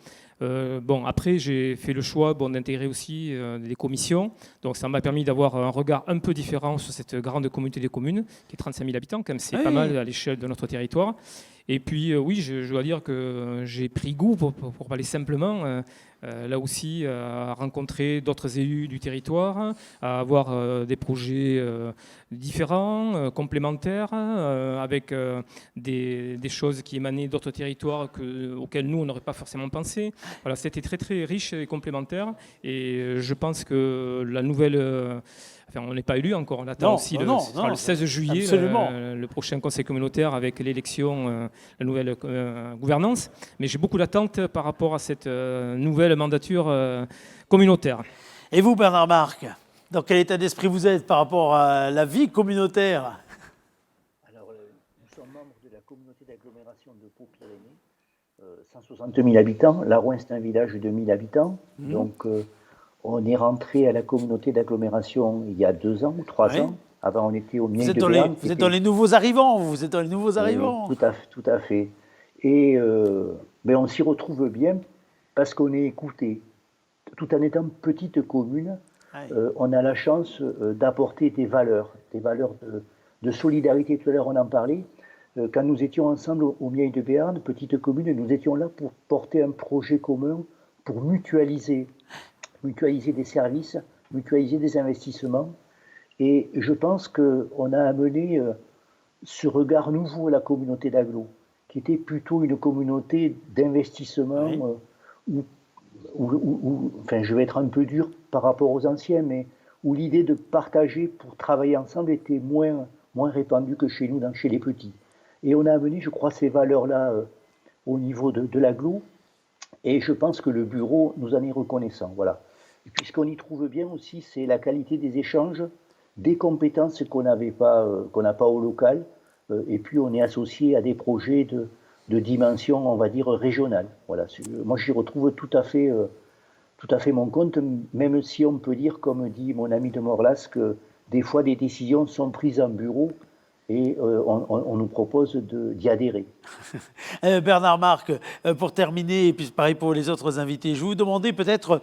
Après, j'ai fait le choix d'intégrer aussi des commissions. Donc, ça m'a permis d'avoir un regard un peu différent sur cette grande communauté des communes, qui est 35 000 habitants, quand même, c'est pas mal à l'échelle de notre territoire. Et puis, oui, je dois dire que j'ai pris goût, pour parler simplement, là aussi, à rencontrer d'autres élus du territoire, à avoir des projets différents, complémentaires, avec des choses qui émanaient d'autres territoires auxquels nous, on n'aurait pas forcément pensé. Voilà, c'était très, très riche et complémentaire. Et je pense que la nouvelle... Enfin, on n'est pas élu encore, on attend aussi le 16 juillet, le prochain conseil communautaire avec l'élection, la nouvelle gouvernance. Mais j'ai beaucoup d'attentes par rapport à cette nouvelle mandature communautaire. Et vous, Bernard Marc, dans quel état d'esprit vous êtes par rapport à la vie communautaire? Alors, nous sommes membres de la communauté d'agglomération de Pau-Pyrénées, 160 000 habitants. La Rouyn, c'est un village de 1000 habitants. Donc, on est rentré à la communauté d'agglomération il y a 2 ans ou 3 ans. Avant, on était au Miel de Béarn. Vous êtes dans les nouveaux arrivants, vous êtes dans les nouveaux arrivants. Oui, tout à fait. Et on s'y retrouve bien parce qu'on est écouté. Tout en étant petite commune, on a la chance d'apporter des valeurs de solidarité. Tout à l'heure, on en parlait. Quand nous étions ensemble au Miel de Béarn, petite commune, nous étions là pour porter un projet commun, pour mutualiser des services, mutualiser des investissements. Et je pense qu'on a amené ce regard nouveau à la communauté d'agglo, qui était plutôt une communauté d'investissement, enfin, je vais être un peu dur par rapport aux anciens, mais où l'idée de partager pour travailler ensemble était moins répandue que chez nous, chez les petits. Et on a amené, je crois, ces valeurs-là au niveau de l'agglo, et je pense que le bureau nous en est reconnaissant. Voilà. Et puis ce qu'on y trouve bien aussi, c'est la qualité des échanges, des compétences qu'on n'a pas au local, et puis on est associé à des projets de dimension, on va dire, régionale. Voilà. Moi, j'y retrouve tout à fait mon compte, même si on peut dire, comme dit mon ami de Morlas, que des fois des décisions sont prises en bureau et on nous propose d'y adhérer. Bernard Marc, pour terminer, et puis pareil pour les autres invités, je vais vous demander peut-être...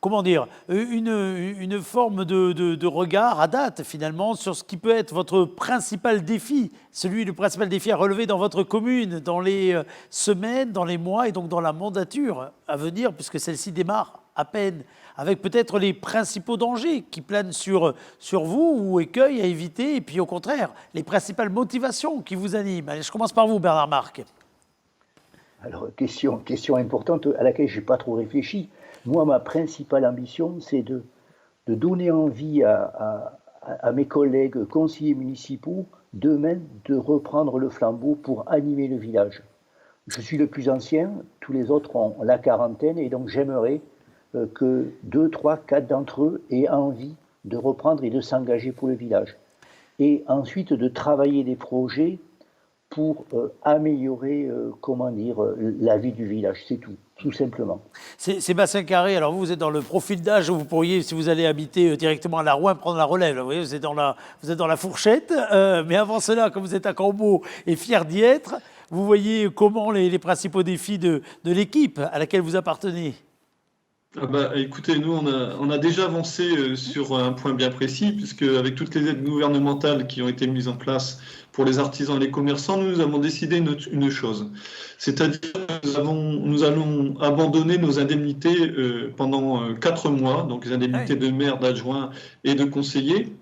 comment dire, une forme de regard à date finalement sur ce qui peut être votre principal défi, le principal défi à relever dans votre commune, dans les semaines, dans les mois et donc dans la mandature à venir, puisque celle-ci démarre à peine, avec peut-être les principaux dangers qui planent sur vous ou écueils à éviter, et puis au contraire, les principales motivations qui vous animent. Allez, je commence par vous, Bernard Marc. Alors, question importante à laquelle je n'ai pas trop réfléchi. Moi, ma principale ambition, c'est de donner envie à mes collègues conseillers municipaux demain de reprendre le flambeau pour animer le village. Je suis le plus ancien, tous les autres ont la quarantaine, et donc j'aimerais que 2, 3, 4 d'entre eux aient envie de reprendre et de s'engager pour le village. Et ensuite de travailler des projets pour améliorer la vie du village, c'est tout simplement. Sébastien Carré, alors vous êtes dans le profil d'âge où vous pourriez, si vous allez habiter directement à la Rouyn, prendre la relève. Vous voyez, vous êtes dans la fourchette, mais avant cela, comme vous êtes à Cambo et fier d'y être, vous voyez comment les principaux défis de l'équipe à laquelle vous appartenez? Ah bah, écoutez, nous, on a déjà avancé sur un point bien précis, puisque avec toutes les aides gouvernementales qui ont été mises en place pour les artisans et les commerçants, nous avons décidé une chose. C'est-à-dire que nous allons abandonner nos indemnités pendant 4 mois, donc les indemnités de maire, d'adjoint et de conseiller.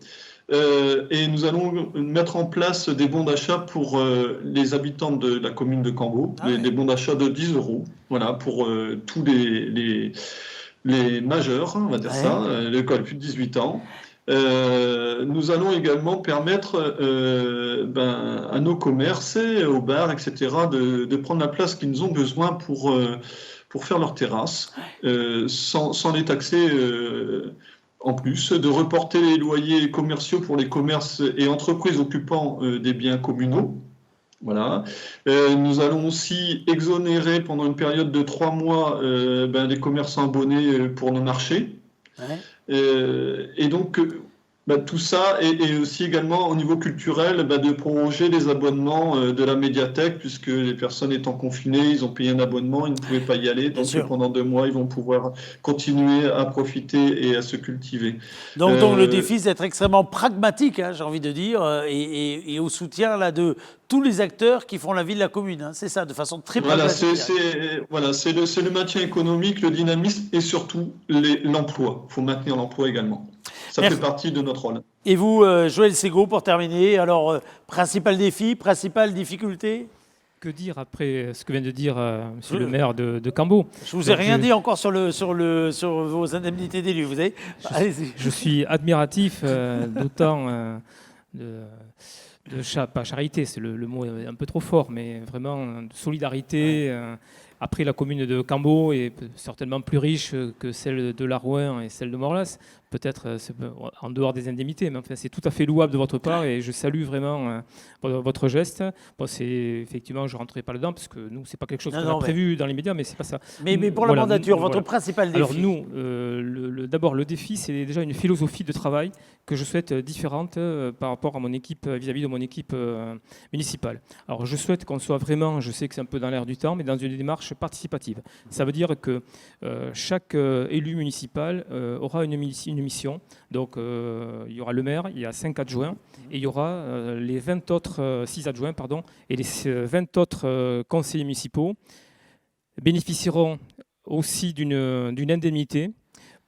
Et nous allons mettre en place des bons d'achat pour les habitants de la commune de Cambo, des bons d'achat de 10 €, voilà, pour tous les majeurs, on va dire ça, l'école plus de 18 ans. Nous allons également permettre à nos commerces, aux bars, etc., de prendre la place qu'ils ont besoin pour faire leur terrasse, sans les taxer en plus, de reporter les loyers commerciaux pour les commerces et entreprises occupant des biens communaux. Voilà. Nous allons aussi exonérer pendant une période de 3 mois les commerçants abonnés pour nos marchés. Et donc, tout ça, et aussi également au niveau culturel, de proroger les abonnements de la médiathèque, puisque les personnes étant confinées, ils ont payé un abonnement, ils ne pouvaient pas y aller. Donc pendant 2 mois, ils vont pouvoir continuer à profiter et à se cultiver. Donc le défi, c'est d'être extrêmement pragmatique, hein, j'ai envie de dire, et au soutien là, de tous les acteurs qui font la vie de la commune. Hein, c'est ça, de façon très pragmatique. C'est le maintien économique, le dynamisme et surtout l'emploi. Il faut maintenir l'emploi également. Ça fait partie de notre rôle. Et vous, Joël Segaud, pour terminer, alors, principal défi, principale difficulté? Que dire après ce que vient de dire monsieur le maire de Cambo? Je vous ai rien dit encore sur vos indemnités d'élu, vous savez. Allez-y. Je suis admiratif d'autant pas charité, c'est le mot un peu trop fort, mais vraiment de solidarité. Après, la commune de Cambo est certainement plus riche que celle de Larouin et celle de Morlas, peut-être en dehors des indemnités, mais enfin, c'est tout à fait louable de votre part et je salue vraiment votre geste. Bon, effectivement, je ne rentrerai pas dedans parce que nous, ce n'est pas quelque chose qu'on a prévu dans les médias, mais ce n'est pas ça. Mais pour la mandature, votre principal défi? Alors nous, d'abord, le défi, c'est déjà une philosophie de travail que je souhaite différente par rapport à mon équipe, vis-à-vis de mon équipe municipale. Alors je souhaite qu'on soit vraiment, je sais que c'est un peu dans l'air du temps, mais dans une démarche participative. Ça veut dire que chaque élu municipal aura une mission. Donc il y aura le maire, il y a 5 adjoints, et il y aura les 6 adjoints, et les 20 autres conseillers municipaux bénéficieront aussi d'une indemnité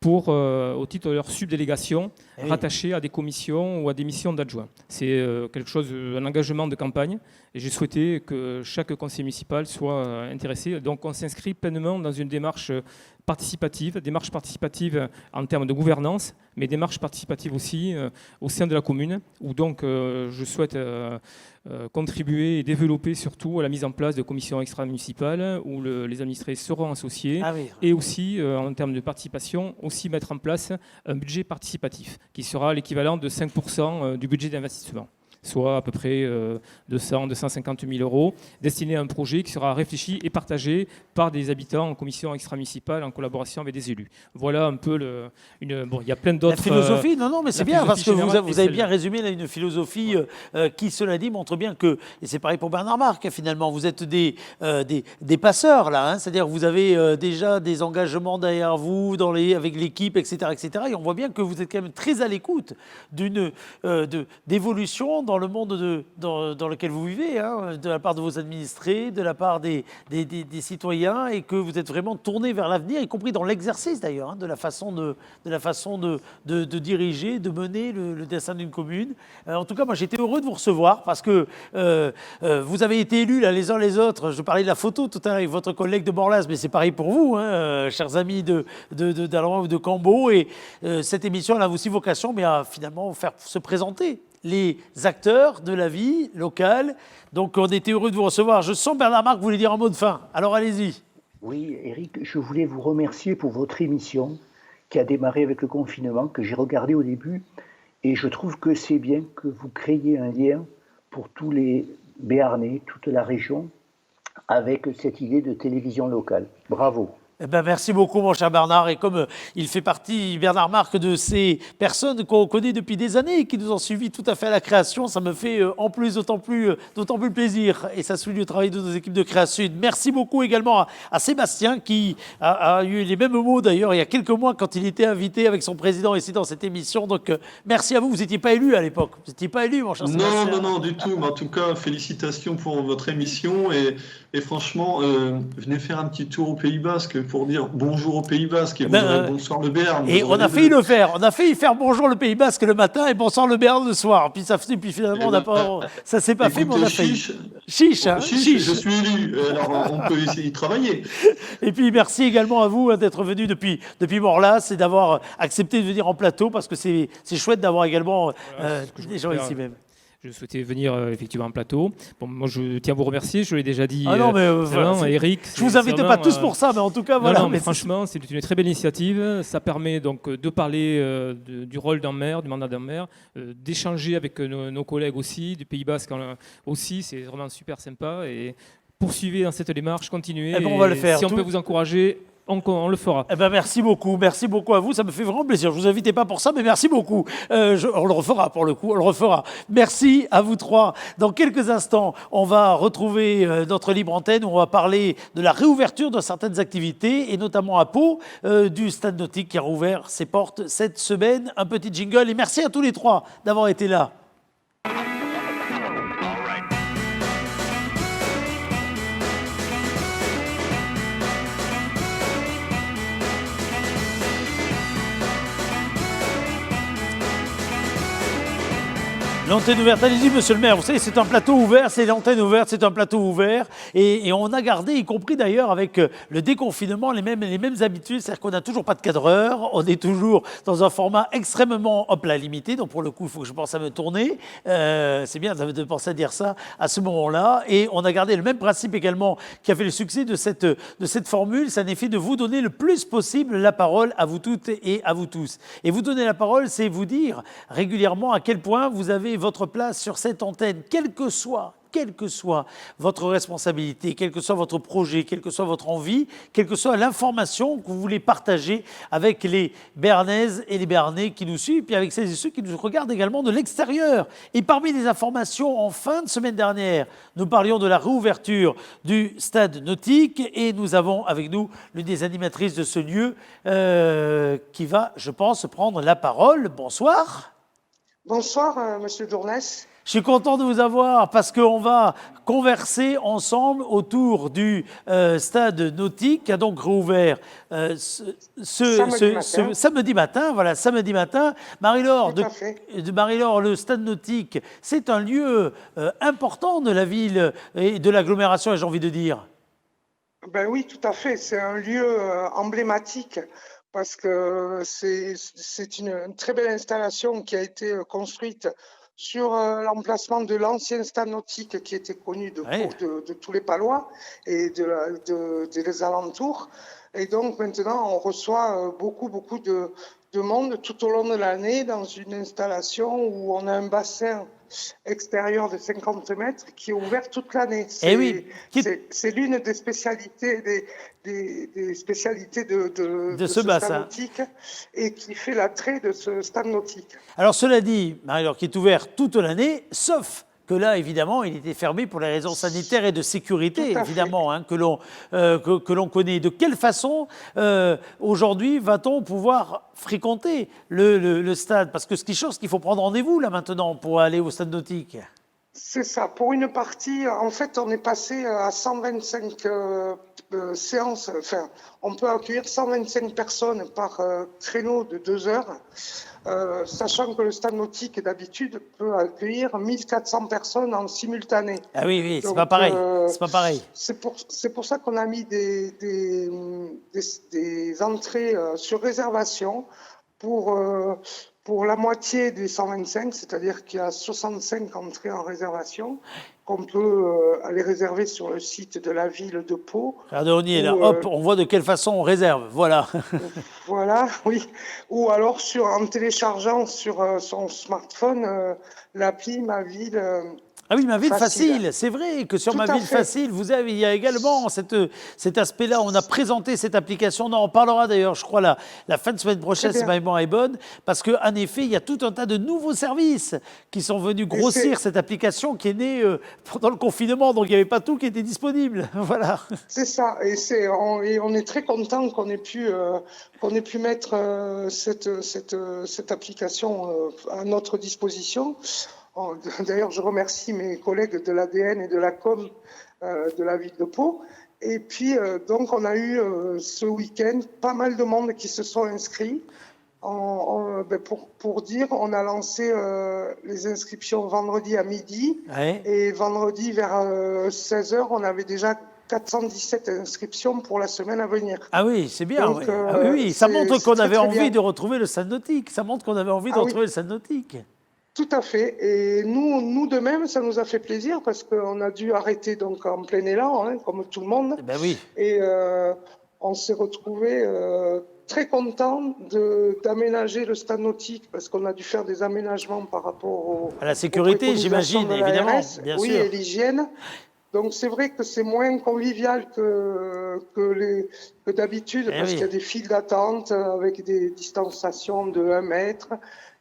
au titre de leur subdélégation rattachée à des commissions ou à des missions d'adjoints. C'est quelque chose, un engagement de campagne, et j'ai souhaité que chaque conseiller municipal soit intéressé. Donc on s'inscrit pleinement dans une démarche participative en termes de gouvernance, mais démarche participative aussi au sein de la commune, où donc je souhaite contribuer et développer surtout à la mise en place de commissions extra-municipales où les administrés seront associés, et aussi en termes de participation, aussi mettre en place un budget participatif qui sera l'équivalent de 5% du budget d'investissement, soit à peu près 250 000 € destinés à un projet qui sera réfléchi et partagé par des habitants en commission extra-municipale en collaboration avec des élus. Voilà un peu bon, il y a plein d'autres... La philosophie, non, mais c'est bien, parce que vous avez bien résumé là, une philosophie qui, cela dit, montre bien que, et c'est pareil pour Bernard Marc, finalement, vous êtes des passeurs, là, hein, c'est-à-dire que vous avez déjà des engagements derrière vous, avec l'équipe, etc., etc., et on voit bien que vous êtes quand même très à l'écoute d'évolution dans le monde dans lequel vous vivez, hein, de la part de vos administrés, de la part des citoyens, et que vous êtes vraiment tourné vers l'avenir, y compris dans l'exercice d'ailleurs, hein, de la façon de diriger, de mener le destin d'une commune. En tout cas, moi j'étais heureux de vous recevoir parce que vous avez été élus là, les uns les autres. Je parlais de la photo tout à l'heure avec votre collègue de Morlas, mais c'est pareil pour vous, hein, chers amis d'Alouin ou de Cambo. Et cette émission elle a aussi vocation à finalement faire se présenter les acteurs de la vie locale. Donc on était heureux de vous recevoir. Je sens Bernard Marc voulait dire un mot de fin. Alors allez-y. Oui, Eric, je voulais vous remercier pour votre émission qui a démarré avec le confinement, que j'ai regardé au début. Et je trouve que c'est bien que vous créiez un lien pour tous les Béarnais, toute la région, avec cette idée de télévision locale. Bravo. Eh ben, merci beaucoup, mon cher Bernard. Et comme il fait partie, Bernard Marc, de ces personnes qu'on connaît depuis des années et qui nous ont suivis tout à fait à la création, ça me fait en plus d'autant plus plaisir. Et ça souligne le travail de nos équipes de création. Merci beaucoup également à Sébastien qui a eu les mêmes mots d'ailleurs il y a quelques mois quand il était invité avec son président ici dans cette émission. Donc merci à vous. Vous n'étiez pas élu à l'époque. Vous n'étiez pas élu, mon cher Sébastien. Non, du tout. Mais en tout cas, félicitations pour votre émission. Et franchement, venez faire un petit tour au Pays Basque pour dire bonjour au Pays Basque et bonsoir le Béarn. Et on a failli le faire. On a failli faire bonjour le Pays Basque le matin et bonsoir le Béarn le soir. Puis finalement, ça s'est pas fait, mais on a failli. Chiche, hein, chiche. Je suis élu. Alors on peut essayer de travailler. Et puis merci également à vous d'être venu depuis Morlas et d'avoir accepté de venir en plateau parce que c'est chouette d'avoir également des gens ici même. Je souhaitais venir effectivement en plateau. Bon, moi, je tiens à vous remercier. Je l'ai déjà dit. Ah non, mais voilà, Eric. Je vous invite pas tous pour ça, mais en tout cas, voilà. Non, mais franchement, c'est une très belle initiative. Ça permet donc de parler du rôle d'un maire, du mandat d'un maire, d'échanger avec nos collègues aussi, du Pays Basque aussi. C'est vraiment super sympa. Et poursuivez dans cette démarche, continuez. Eh ben, on va le faire. Si on peut vous encourager, on le fera. Eh ben, merci beaucoup à vous, ça me fait vraiment plaisir. Je vous invitais pas pour ça, mais merci beaucoup. On le refera pour le coup, on le refera. Merci à vous trois. Dans quelques instants, on va retrouver notre libre antenne où on va parler de la réouverture de certaines activités et notamment à Pau du Stade Nautique qui a rouvert ses portes cette semaine. Un petit jingle et merci à tous les trois d'avoir été là. L'antenne ouverte, allez-y, monsieur le maire. Vous savez, c'est un plateau ouvert, c'est l'antenne ouverte, c'est un plateau ouvert. Et on a gardé, y compris d'ailleurs avec le déconfinement, les mêmes habitudes. C'est-à-dire qu'on n'a toujours pas de cadreur, on est toujours dans un format extrêmement limité. Donc pour le coup, il faut que je pense à me tourner. C'est bien de penser à dire ça à ce moment-là. Et on a gardé le même principe également qui a fait le succès de cette formule. C'est en effet de vous donner le plus possible la parole à vous toutes et à vous tous. Et vous donner la parole, c'est vous dire régulièrement à quel point vous avez votre place sur cette antenne, quelle que soit votre responsabilité, quel que soit votre projet, quelle que soit votre envie, quelle que soit l'information que vous voulez partager avec les Béarnaises et les Béarnais qui nous suivent, puis avec celles et ceux qui nous regardent également de l'extérieur. Et parmi les informations, en fin de semaine dernière, nous parlions de la réouverture du Stade Nautique et nous avons avec nous l'une des animatrices de ce lieu qui va, je pense, prendre la parole. Bonsoir. Bonsoir, Monsieur Dournès. Je suis content de vous avoir parce qu'on va converser ensemble autour du Stade Nautique qui a donc rouvert samedi matin. Voilà, samedi matin. Marie-Laure, Marie-Laure, le Stade Nautique, c'est un lieu important de la ville et de l'agglomération, j'ai envie de dire. Ben oui, tout à fait. C'est un lieu emblématique. Parce que c'est une très belle installation qui a été construite sur l'emplacement de l'ancien stade nautique qui était connu de tous les Palois et des alentours. Et donc maintenant, on reçoit beaucoup de monde tout au long de l'année dans une installation où on a un bassin extérieur de 50 mètres qui est ouvert toute l'année. C'est l'une des spécialités des spécialités de ce bassin stade nautique et qui fait l'attrait de ce stade nautique. Alors cela dit, Marie-Laure, qui est ouvert toute l'année, sauf que là, évidemment, il était fermé pour les raisons sanitaires et de sécurité, évidemment, que l'on connaît. De quelle façon, aujourd'hui, va-t-on pouvoir fréquenter le stade? Parce que ce qui change, c'est qu'il faut prendre rendez-vous, là, maintenant, pour aller au stade nautique. C'est ça. Pour une partie, en fait, on est passé à 125 séances. Enfin, on peut accueillir 125 personnes par créneau de 2 heures. Sachant que le stade nautique, d'habitude, peut accueillir 1400 personnes en simultané. Ah oui, donc, c'est pas pareil. C'est pour ça qu'on a mis des entrées sur réservation pour la moitié des 125, c'est-à-dire qu'il y a 65 entrées en réservation qu'on peut aller réserver sur le site de la ville de Pau. Regardez, on y est là. Hop, on voit de quelle façon on réserve. Voilà. Voilà, oui. Ou alors en téléchargeant sur son smartphone l'appli Ma Ville Ah oui, ma ville facile. facile. C'est vrai que sur Tout ma à ville fait. facile, il y a également cet aspect-là. On a présenté cette application. On en parlera d'ailleurs, je crois, la fin de semaine prochaine, Très si bien. ma mémoire est bonne. Parce qu'en effet, il y a tout un tas de nouveaux services qui sont venus grossir cette application qui est née pendant le confinement. Donc, il n'y avait pas tout qui était disponible. Voilà. C'est ça, et on est très content qu'on ait pu mettre cette application à notre disposition. D'ailleurs, je remercie mes collègues de l'ADN et de la com de la ville de Pau. Et puis, donc, on a eu ce week-end pas mal de monde qui se sont inscrits. Pour dire, on a lancé les inscriptions vendredi à midi. Ouais. Et vendredi vers 16h, on avait déjà 417 inscriptions pour la semaine à venir. Ah oui, c'est bien. Donc, oui. Ah oui. Ça montre qu'on avait très envie bien. de retrouver le stade nautique. Ça montre qu'on avait envie de retrouver le stade nautique. Tout à fait. Et nous de même, ça nous a fait plaisir parce qu'on a dû arrêter donc en plein élan, hein, comme tout le monde. Ben oui. Et on s'est retrouvés très contents d'aménager le stade nautique parce qu'on a dû faire des aménagements par rapport à la sécurité, aux j'imagine, de l'ARS, évidemment. Bien oui, sûr. et l'hygiène. Donc c'est vrai que c'est moins convivial que d'habitude parce qu'il y a des files d'attente avec des distanciations de 1 mètre.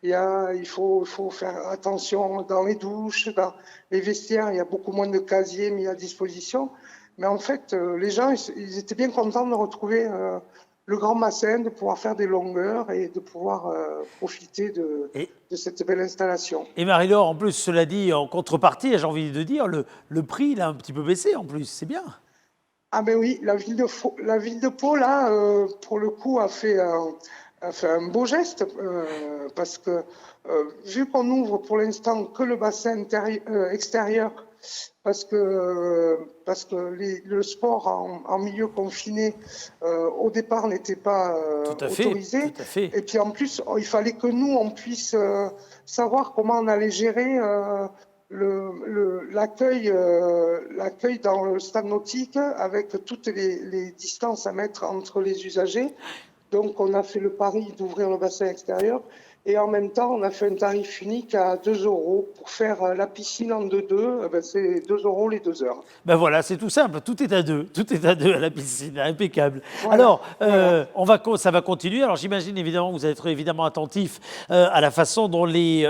Il faut faire attention dans les douches, dans les vestiaires, il y a beaucoup moins de casiers mis à disposition. Mais en fait, les gens, ils étaient bien contents de retrouver le grand bassin, de pouvoir faire des longueurs et de pouvoir profiter de cette belle installation. Et Marie-Laure, en plus, cela dit, en contrepartie, j'ai envie de dire, le prix, il a un petit peu baissé en plus, c'est bien. Ah ben oui, la ville de Pau, là, pour le coup, a fait un beau geste parce que vu qu'on ouvre pour l'instant que le bassin extérieur, parce que le sport en milieu confiné au départ n'était pas autorisé. Tout à fait. Et puis en plus, il fallait que nous, on puisse savoir comment on allait gérer l'accueil dans le stade nautique avec toutes les distances à mettre entre les usagers. Donc, on a fait le pari d'ouvrir le bassin extérieur et en même temps, on a fait un tarif unique à 2 € pour faire la piscine en 2-2. C'est 2 € les 2 heures. Ben voilà, c'est tout simple. Tout est à 2. Tout est à 2 à la piscine. Impeccable. Voilà. Alors, ça va continuer. Alors, j'imagine évidemment que vous allez être évidemment attentif à la façon dont les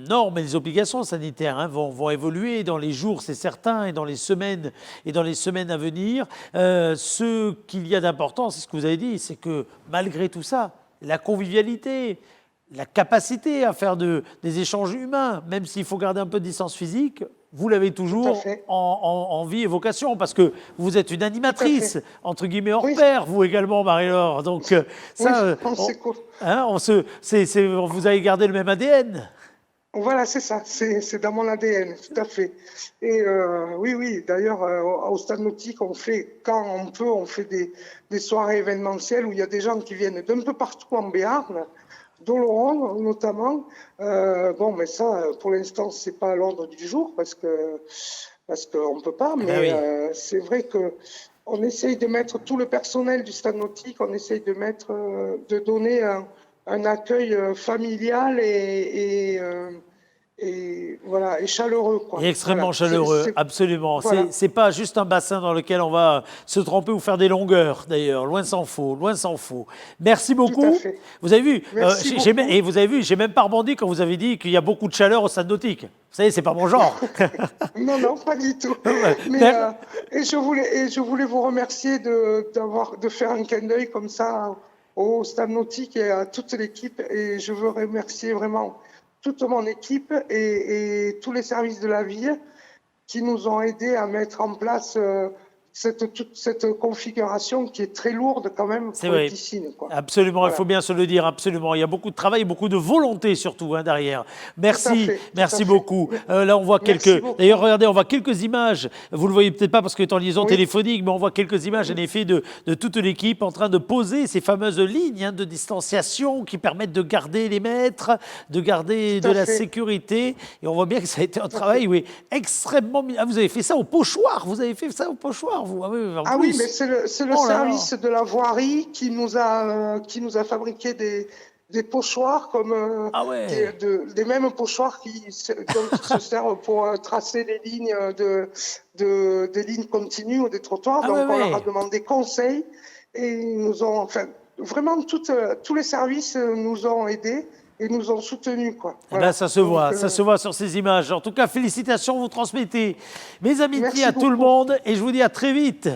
normes et les obligations sanitaires vont évoluer dans les jours, c'est certain, et dans les semaines à venir. Ce qu'il y a d'important, c'est ce que vous avez dit, c'est que malgré tout ça, la convivialité, la capacité à faire des échanges humains, même s'il faut garder un peu de distance physique, vous l'avez toujours en vie et vocation, parce que vous êtes une animatrice, entre guillemets, hors pair, vous également, Marie-Laure. Donc, ça, vous avez gardé le même ADN. Voilà, c'est ça, c'est dans mon ADN, tout à fait. Et oui, d'ailleurs, au Stade Nautique, quand on peut, on fait des soirées événementielles où il y a des gens qui viennent d'un peu partout en Béarn, d'Oloron notamment. Mais ça, pour l'instant, c'est pas à l'ordre du jour parce qu'on peut pas. Mais c'est vrai que on essaye de mettre tout le personnel du Stade Nautique, on essaye de donner un accueil familial et chaleureux, quoi. Et extrêmement chaleureux, absolument. Voilà. C'est pas juste un bassin dans lequel on va se tremper ou faire des longueurs, d'ailleurs. Loin s'en faut, loin s'en faut. Merci beaucoup. Tout à fait. Vous avez vu, et vous avez vu, j'ai même pas rebondi quand vous avez dit qu'il y a beaucoup de chaleur au Stade Nautique. Vous savez, c'est pas mon genre. Non, pas du tout. Et je voulais vous remercier de faire un clin d'œil comme ça au Stade Nautique et à toute l'équipe. Et je veux remercier vraiment toute mon équipe et tous les services de la ville qui nous ont aidés à mettre en place toute cette configuration qui est très lourde quand même pour les piscines, quoi. Absolument, voilà. Il faut bien se le dire, absolument. Il y a beaucoup de travail, beaucoup de volonté surtout derrière. Merci, merci beaucoup. Là, on voit D'ailleurs, regardez, on voit quelques images. Vous le voyez peut-être pas parce que c'est en liaison téléphonique, mais on voit quelques images en effet de toute l'équipe en train de poser ces fameuses lignes de distanciation qui permettent de garder les mètres, de garder de la sécurité. Et on voit bien que ça a été un travail extrêmement. Ah, vous avez fait ça au pochoir. Vous avez fait ça au pochoir. Oui, mais c'est le service de la voirie qui nous a fabriqué des des pochoirs comme des mêmes pochoirs qui se servent pour tracer les lignes des lignes continues ou des trottoirs. Donc on leur a demandé conseil et ils nous ont, vraiment tous les services nous ont aidés et nous ont soutenus, quoi. Voilà. Ça se voit sur ces images. En tout cas, félicitations, vous transmettez mes amitiés à tout le monde et je vous dis à très vite.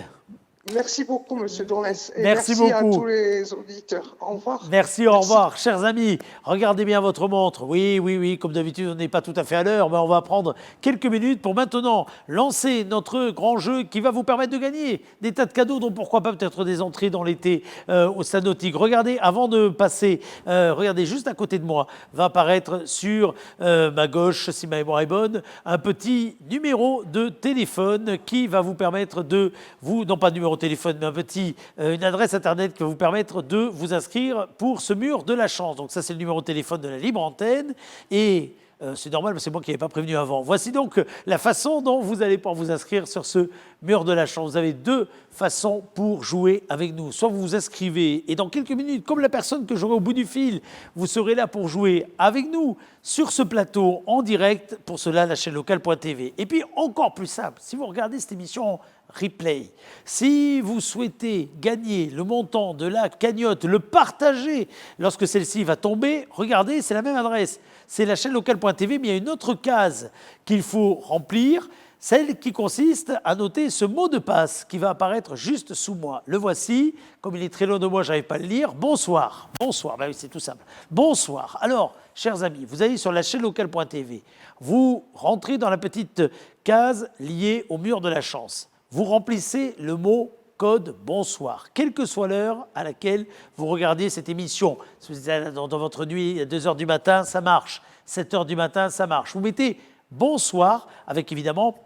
Merci beaucoup, Monsieur Dournès. Et merci beaucoup à tous les auditeurs. Au revoir. Merci, au revoir. Chers amis, regardez bien votre montre. Oui, comme d'habitude, on n'est pas tout à fait à l'heure, mais on va prendre quelques minutes pour maintenant lancer notre grand jeu qui va vous permettre de gagner des tas de cadeaux, dont pourquoi pas peut-être des entrées dans l'été au Stade Nautique. Regardez, avant de passer, regardez juste à côté de moi, va apparaître sur ma gauche, si ma mémoire est bonne, un petit numéro de téléphone qui va vous permettre de vous, non pas de numéro de téléphone, mais une adresse internet qui va vous permettre de vous inscrire pour ce mur de la chance. Donc ça, c'est le numéro de téléphone de la libre antenne et c'est normal, mais c'est moi qui n'avais pas prévenu avant. Voici donc la façon dont vous allez pouvoir vous inscrire sur ce mur de la chance. Vous avez deux façons pour jouer avec nous. Soit vous vous inscrivez et dans quelques minutes, comme la personne que j'aurai au bout du fil, vous serez là pour jouer avec nous sur ce plateau en direct. Pour cela, la chaîne locale.tv. Et puis encore plus simple, si vous regardez cette émission replay, si vous souhaitez gagner le montant de la cagnotte, le partager lorsque celle-ci va tomber, regardez, c'est la même adresse. C'est la chaîne locale.tv, mais il y a une autre case qu'il faut remplir, celle qui consiste à noter ce mot de passe qui va apparaître juste sous moi. Le voici, comme il est très loin de moi, je n'arrive pas à le lire. Bonsoir. Bonsoir, ben oui, c'est tout simple. Bonsoir. Alors, chers amis, vous allez sur la chaîne locale.tv, vous rentrez dans la petite case liée au mur de la chance. Vous remplissez le mot code bonsoir, quelle que soit l'heure à laquelle vous regardez cette émission. Si vous êtes dans votre nuit à 2h du matin, ça marche. 7h du matin, ça marche. Vous mettez bonsoir avec évidemment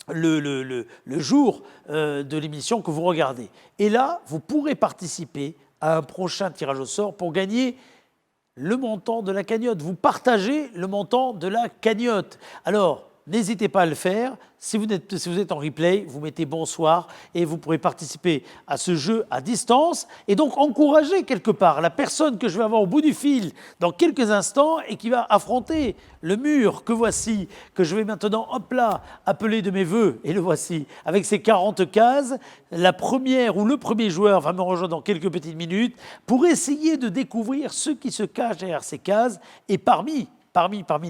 le jour de l'émission que vous regardez. Et là, vous pourrez participer à un prochain tirage au sort pour gagner le montant de la cagnotte. Vous partagez le montant de la cagnotte. Alors, n'hésitez pas à le faire. Si vous êtes en replay, vous mettez bonsoir et vous pourrez participer à ce jeu à distance et donc encourager quelque part la personne que je vais avoir au bout du fil dans quelques instants et qui va affronter le mur que voici, que je vais maintenant, hop là, appeler de mes voeux. Et le voici, avec ses 40 cases. La première ou le premier joueur va me rejoindre dans quelques petites minutes pour essayer de découvrir ce qui se cache derrière ces cases. Et parmi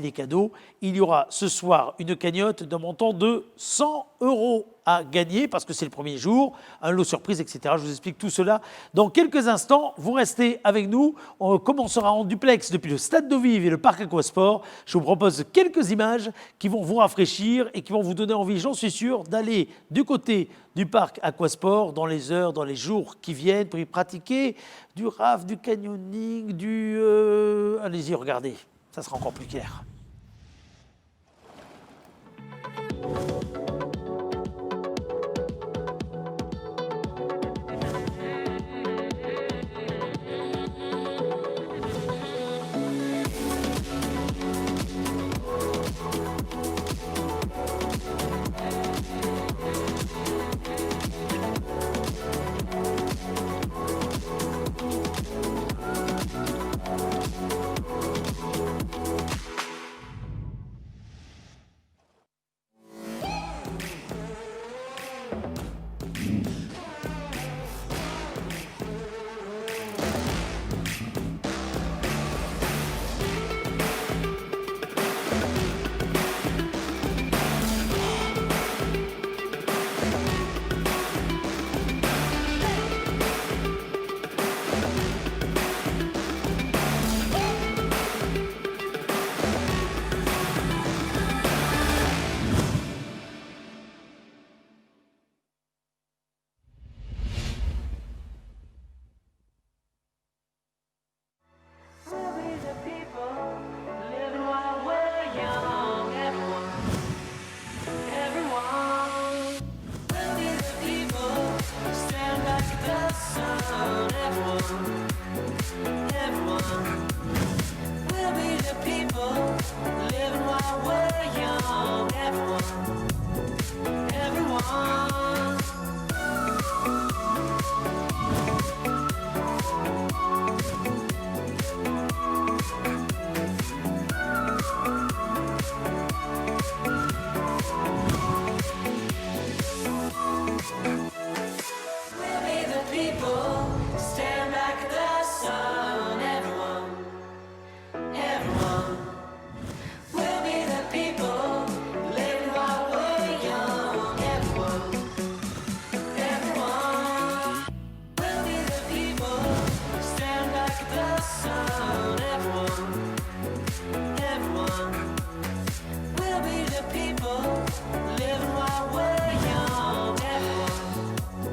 les cadeaux, il y aura ce soir une cagnotte d'un montant de 100 € à gagner, parce que c'est le premier jour, un lot surprise, etc. Je vous explique tout cela dans quelques instants. Vous restez avec nous. On commencera en duplex depuis le Stade d'Eau-Vive et le Parc Aquasport. Je vous propose quelques images qui vont vous rafraîchir et qui vont vous donner envie, j'en suis sûr, d'aller du côté du Parc Aquasport dans les heures, dans les jours qui viennent pour y pratiquer du rafting, du canyoning, allez-y, regardez. Ça sera encore plus clair.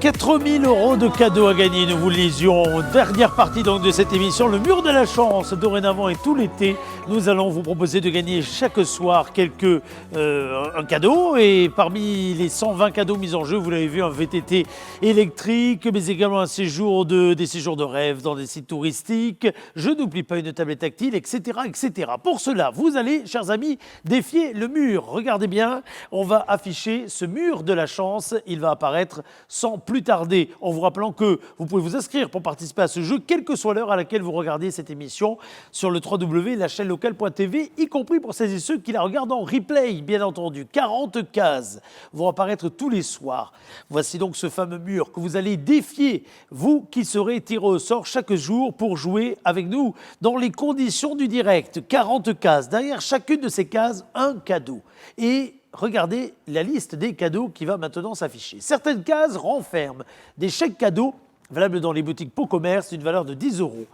4000 € de cadeaux à gagner, nous vous le disions. Dernière partie donc de cette émission, le mur de la chance. Dorénavant et tout l'été, nous allons vous proposer de gagner chaque soir un cadeau. Et parmi les 120 cadeaux mis en jeu, vous l'avez vu, un VTT électrique, mais également des séjours de rêve dans des sites touristiques. Je n'oublie pas une tablette tactile, etc., etc. Pour cela, vous allez, chers amis, défier le mur. Regardez bien, on va afficher ce mur de la chance. Il va apparaître sans plus tarder, en vous rappelant que vous pouvez vous inscrire pour participer à ce jeu, quelle que soit l'heure à laquelle vous regardez cette émission sur le www.lachaîneLocale.tv, y compris pour celles et ceux qui la regardent en replay, bien entendu. 40 cases vont apparaître tous les soirs. Voici donc ce fameux mur que vous allez défier, vous qui serez tiré au sort chaque jour pour jouer avec nous dans les conditions du direct. 40 cases, derrière chacune de ces cases, un cadeau. Et regardez la liste des cadeaux qui va maintenant s'afficher. Certaines cases renferment des chèques cadeaux valables dans les boutiques Pau Commerce d'une valeur de 10 €.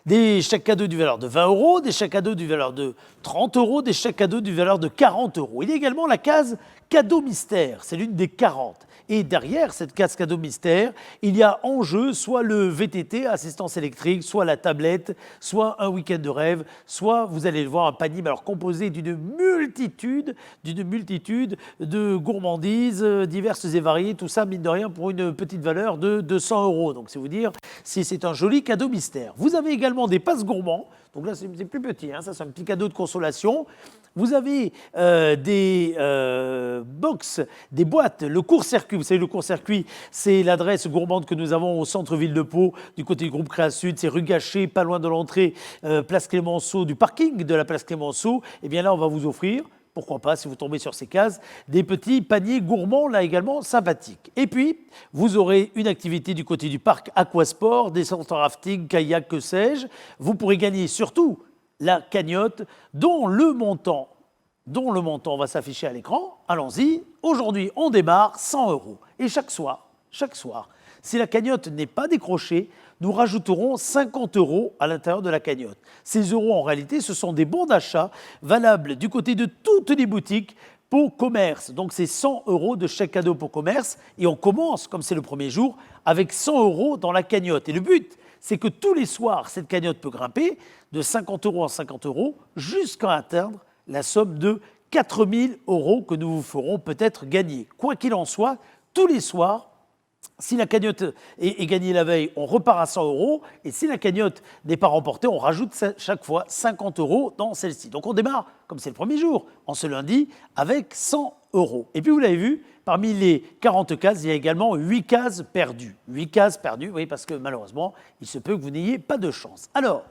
Des chèques cadeaux d'une valeur de 20 €, des chèques cadeaux d'une valeur de 30 €, des chèques cadeaux d'une valeur de 40 €. Il y a également la case cadeau mystère, c'est l'une des 40. Et derrière cette case cadeau mystère, il y a en jeu soit le VTT, assistance électrique, soit la tablette, soit un week-end de rêve, soit vous allez le voir un panier composé d'une multitude de gourmandises diverses et variées, tout ça mine de rien pour une petite valeur de 200 €. Donc c'est vous dire si c'est un joli cadeau mystère. Vous avez également des passes gourmands. Donc là, c'est plus petit, ça c'est un petit cadeau de consolation. Vous avez des box, des boîtes, le court-circuit. Vous savez, le court-circuit, c'est l'adresse gourmande que nous avons au centre-ville de Pau, du côté du groupe Créa Sud. C'est rue Gachet, pas loin de l'entrée, place Clémenceau, du parking de la place Clémenceau. Et bien là, on va vous offrir, pourquoi pas, si vous tombez sur ces cases, des petits paniers gourmands, là également sympathiques. Et puis, vous aurez une activité du côté du parc Aquasport, des centres rafting, kayak, que sais-je. Vous pourrez gagner surtout la cagnotte dont le montant va s'afficher à l'écran. Allons-y. Aujourd'hui, on démarre 100 €. Et chaque soir, si la cagnotte n'est pas décrochée, nous rajouterons 50 € à l'intérieur de la cagnotte. Ces euros, en réalité, ce sont des bons d'achat valables du côté de toutes les boutiques Pau Commerce. Donc, c'est 100 € de chèque cadeau Pau Commerce. Et on commence, comme c'est le premier jour, avec 100 € dans la cagnotte. Et le but, c'est que tous les soirs, cette cagnotte peut grimper de 50 € en 50 € jusqu'à atteindre la somme de 4000 € que nous vous ferons peut-être gagner. Quoi qu'il en soit, tous les soirs, si la cagnotte est gagnée la veille, on repart à 100 €. Et si la cagnotte n'est pas remportée, on rajoute chaque fois 50 € dans celle-ci. Donc on démarre, comme c'est le premier jour, en ce lundi, avec 100 €. Et puis vous l'avez vu, parmi les 40 cases, il y a également 8 cases perdues. 8 cases perdues, oui, parce que malheureusement, il se peut que vous n'ayez pas de chance. Alors,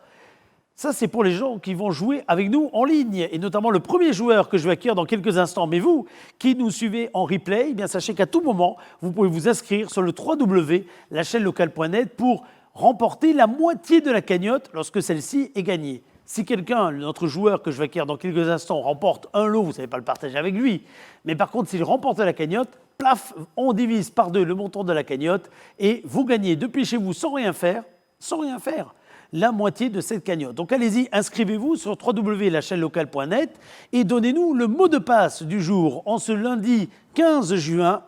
ça, c'est pour les gens qui vont jouer avec nous en ligne, et notamment le premier joueur que je vais accueillir dans quelques instants. Mais vous, qui nous suivez en replay, eh bien sachez qu'à tout moment, vous pouvez vous inscrire sur le www.lachaîneLocale.net pour remporter la moitié de la cagnotte lorsque celle-ci est gagnée. Si quelqu'un, notre joueur que je vais accueillir dans quelques instants, remporte un lot, vous ne savez pas le partager avec lui. Mais par contre, s'il remporte la cagnotte, plaf, on divise par 2 le montant de la cagnotte et vous gagnez depuis chez vous sans rien faire, la moitié de cette cagnotte. Donc allez-y, inscrivez-vous sur www.lachaîneLocale.net et donnez-nous le mot de passe du jour en ce lundi 15 juin.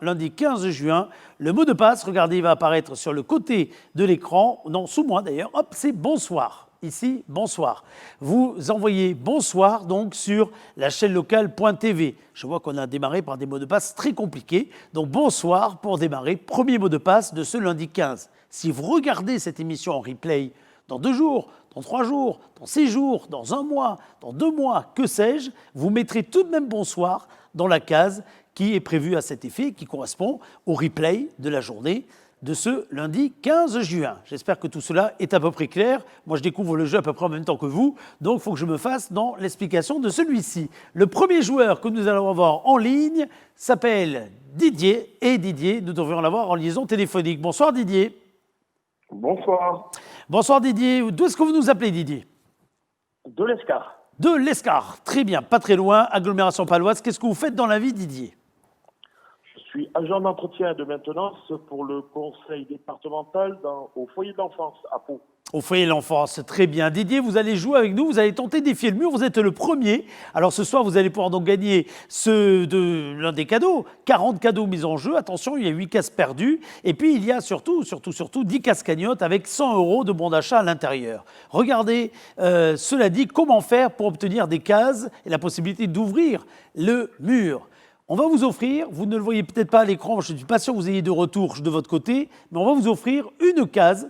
Le mot de passe, regardez, il va apparaître sur le côté de l'écran, non, sous moi d'ailleurs, hop, c'est bonsoir. Ici, bonsoir. Vous envoyez bonsoir donc sur lachaîneLocale.tv. Je vois qu'on a démarré par des mots de passe très compliqués. Donc bonsoir pour démarrer. Premier mot de passe de ce lundi 15. Si vous regardez cette émission en replay dans 2 jours, dans 3 jours, dans 6 jours, dans 1 mois, dans 2 mois, que sais-je, vous mettrez tout de même bonsoir dans la case qui est prévue à cet effet, qui correspond au replay de la journée de ce lundi 15 juin. J'espère que tout cela est à peu près clair. Moi, je découvre le jeu à peu près en même temps que vous, donc il faut que je me fasse dans l'explication de celui-ci. Le premier joueur que nous allons avoir en ligne s'appelle Didier, et Didier, nous devrions l'avoir en liaison téléphonique. Bonsoir Didier. Bonsoir. Bonsoir Didier. D'où est-ce que vous nous appelez Didier? De l'Escar. De l'Escar. Très bien, pas très loin, agglomération paloise. Qu'est-ce que vous faites dans la vie Didier? Je suis agent d'entretien et de maintenance pour le conseil départemental au foyer de l'enfance à Pau. Au foyer de l'enfance, très bien. Didier, vous allez jouer avec nous, vous allez tenter de défier le mur, vous êtes le premier. Alors ce soir, vous allez pouvoir donc gagner l'un des cadeaux. 40 cadeaux mis en jeu, attention, il y a 8 cases perdues. Et puis il y a surtout 10 cases cagnottes avec 100 € de bons d'achat à l'intérieur. Regardez, cela dit, comment faire pour obtenir des cases et la possibilité d'ouvrir le mur. On va vous offrir, vous ne le voyez peut-être pas à l'écran, je ne suis pas sûr que vous ayez de retour de votre côté, mais on va vous offrir une case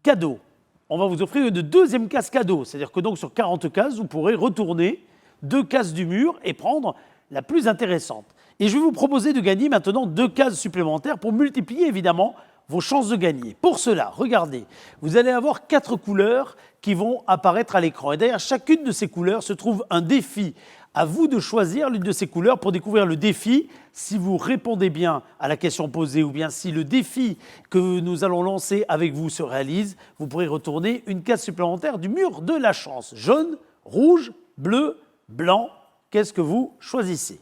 cadeau. On va vous offrir une deuxième case cadeau. C'est-à-dire que donc sur 40 cases, vous pourrez retourner 2 cases du mur et prendre la plus intéressante. Et je vais vous proposer de gagner maintenant 2 cases supplémentaires pour multiplier évidemment vos chances de gagner. Pour cela, regardez, vous allez avoir 4 couleurs qui vont apparaître à l'écran. Et derrière chacune de ces couleurs se trouve un défi. À vous de choisir l'une de ces couleurs pour découvrir le défi. Si vous répondez bien à la question posée ou bien si le défi que nous allons lancer avec vous se réalise, vous pourrez retourner une case supplémentaire du mur de la chance. Jaune, rouge, bleu, blanc. Qu'est-ce que vous choisissez?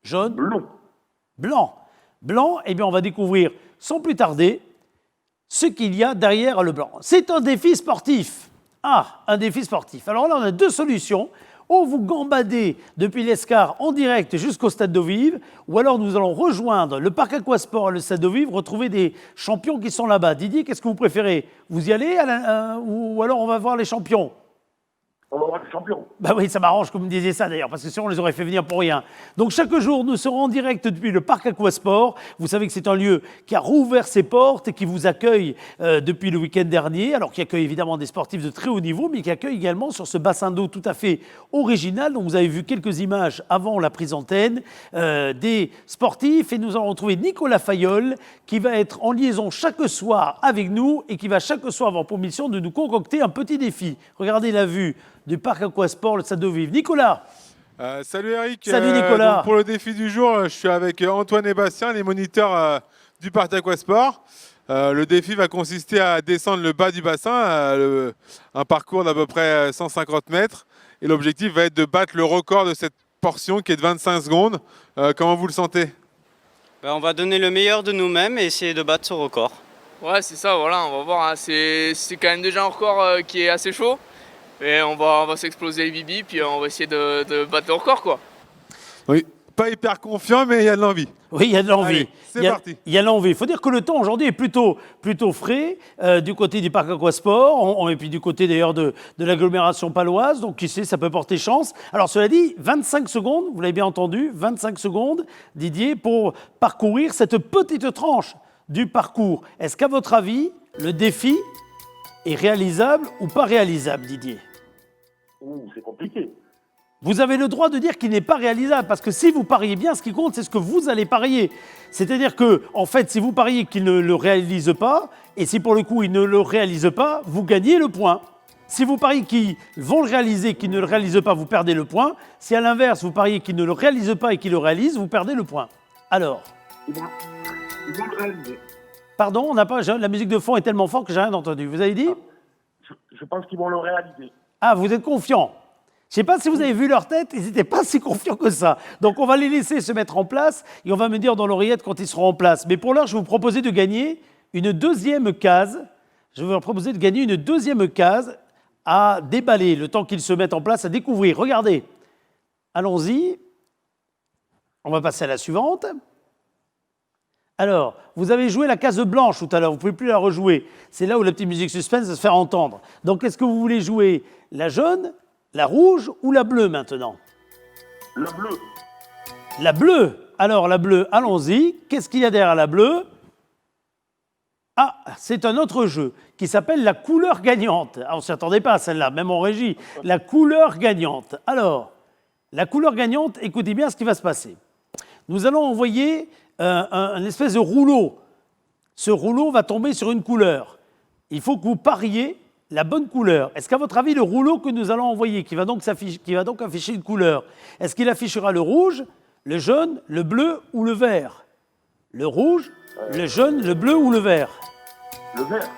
Jaune? Bleu. Blanc. Blanc, eh bien on va découvrir sans plus tarder ce qu'il y a derrière le blanc. C'est un défi sportif. Ah, un défi sportif. Alors là, on a 2 solutions. Ou vous gambadez depuis l'Escar en direct jusqu'au Stade d'Eau Vive, ou alors nous allons rejoindre le parc Aquasport et le Stade d'Eau Vive, retrouver des champions qui sont là-bas. Didier, qu'est-ce que vous préférez? Vous y allez ou alors on va voir les champions? On va voir les champions. Ben oui, ça m'arrange que vous me disiez ça d'ailleurs, parce que sinon on les aurait fait venir pour rien. Donc chaque jour, nous serons en direct depuis le parc Aquasport. Vous savez que c'est un lieu qui a rouvert ses portes et qui vous accueille depuis le week-end dernier, alors qui accueille évidemment des sportifs de très haut niveau, mais qui accueille également sur ce bassin d'eau tout à fait original, dont vous avez vu quelques images avant la prise antenne, des sportifs. Et nous allons retrouver Nicolas Fayolle, qui va être en liaison chaque soir avec nous et qui va chaque soir avoir pour mission de nous concocter un petit défi. Regardez la vue du parc Aquasport, le Stade d'Eau Vive. Nicolas. Salut Eric. Salut Nicolas. Donc pour le défi du jour, je suis avec Antoine et Bastien, les moniteurs du parc Aquasport. Le défi va consister à descendre le bas du bassin, un parcours d'à peu près 150 mètres. Et l'objectif va être de battre le record de cette portion qui est de 25 secondes. Comment vous le sentez? On va donner le meilleur de nous-mêmes et essayer de battre ce record. Ouais, c'est ça, voilà, on va voir. Hein. C'est quand même déjà un record qui est assez chaud. Et on va s'exploser les bibis, puis on va essayer de battre le record, quoi. Oui, pas hyper confiant, mais il y a de l'envie. Oui, il y a de l'envie. Allez, c'est parti. Il y a de l'envie. Il faut dire que le temps aujourd'hui est plutôt frais du côté du parc Aquasport, et puis du côté d'ailleurs de l'agglomération paloise. Donc qui sait, ça peut porter chance. Alors cela dit, 25 secondes, vous l'avez bien entendu, 25 secondes, Didier, pour parcourir cette petite tranche du parcours. Est-ce qu'à votre avis, le défi est réalisable ou pas réalisable, Didier? C'est compliqué. Vous avez le droit de dire qu'il n'est pas réalisable, parce que si vous pariez bien, ce qui compte, c'est ce que vous allez parier. C'est-à-dire que, en fait, si vous pariez qu'il ne le réalise pas, et si pour le coup il ne le réalise pas, vous gagnez le point. Si vous pariez qu'ils vont le réaliser, qu'ils ne le réalisent pas, vous perdez le point. Si à l'inverse, vous pariez qu'ils ne le réalisent pas et qu'ils le réalisent, vous perdez le point. Alors? Ils vont le réaliser. Pardon, la musique de fond est tellement forte que j'ai rien entendu. Vous avez dit? Je pense qu'ils vont le réaliser. Ah, vous êtes confiant. Je ne sais pas si vous avez vu leur tête, ils n'étaient pas si confiants que ça. Donc on va les laisser se mettre en place et on va me dire dans l'oreillette quand ils seront en place. Mais pour l'heure, je vais vous proposer de gagner une deuxième case. Je vais vous proposer de gagner une deuxième case à déballer, le temps qu'ils se mettent en place, à découvrir. Regardez, allons-y. On va passer à la suivante. Alors, vous avez joué la case blanche tout à l'heure, vous ne pouvez plus la rejouer. C'est là où la petite musique suspense va se faire entendre. Donc, est-ce que vous voulez jouer la jaune, la rouge ou la bleue maintenant? La bleue. La bleue. Alors, la bleue, allons-y. Qu'est-ce qu'il y a derrière la bleue? Ah, c'est un autre jeu qui s'appelle la couleur gagnante. Ah, on ne s'y attendait pas à celle-là, même en régie. La couleur gagnante. Alors, la couleur gagnante, écoutez bien ce qui va se passer. Nous allons envoyer un espèce de rouleau. Ce rouleau va tomber sur une couleur. Il faut que vous pariez la bonne couleur. Est-ce qu'à votre avis, le rouleau que nous allons envoyer, qui va donc afficher une couleur, est-ce qu'il affichera le rouge, le jaune, le bleu ou le vert? Le rouge, le jaune, le bleu ou le vert? Le vert.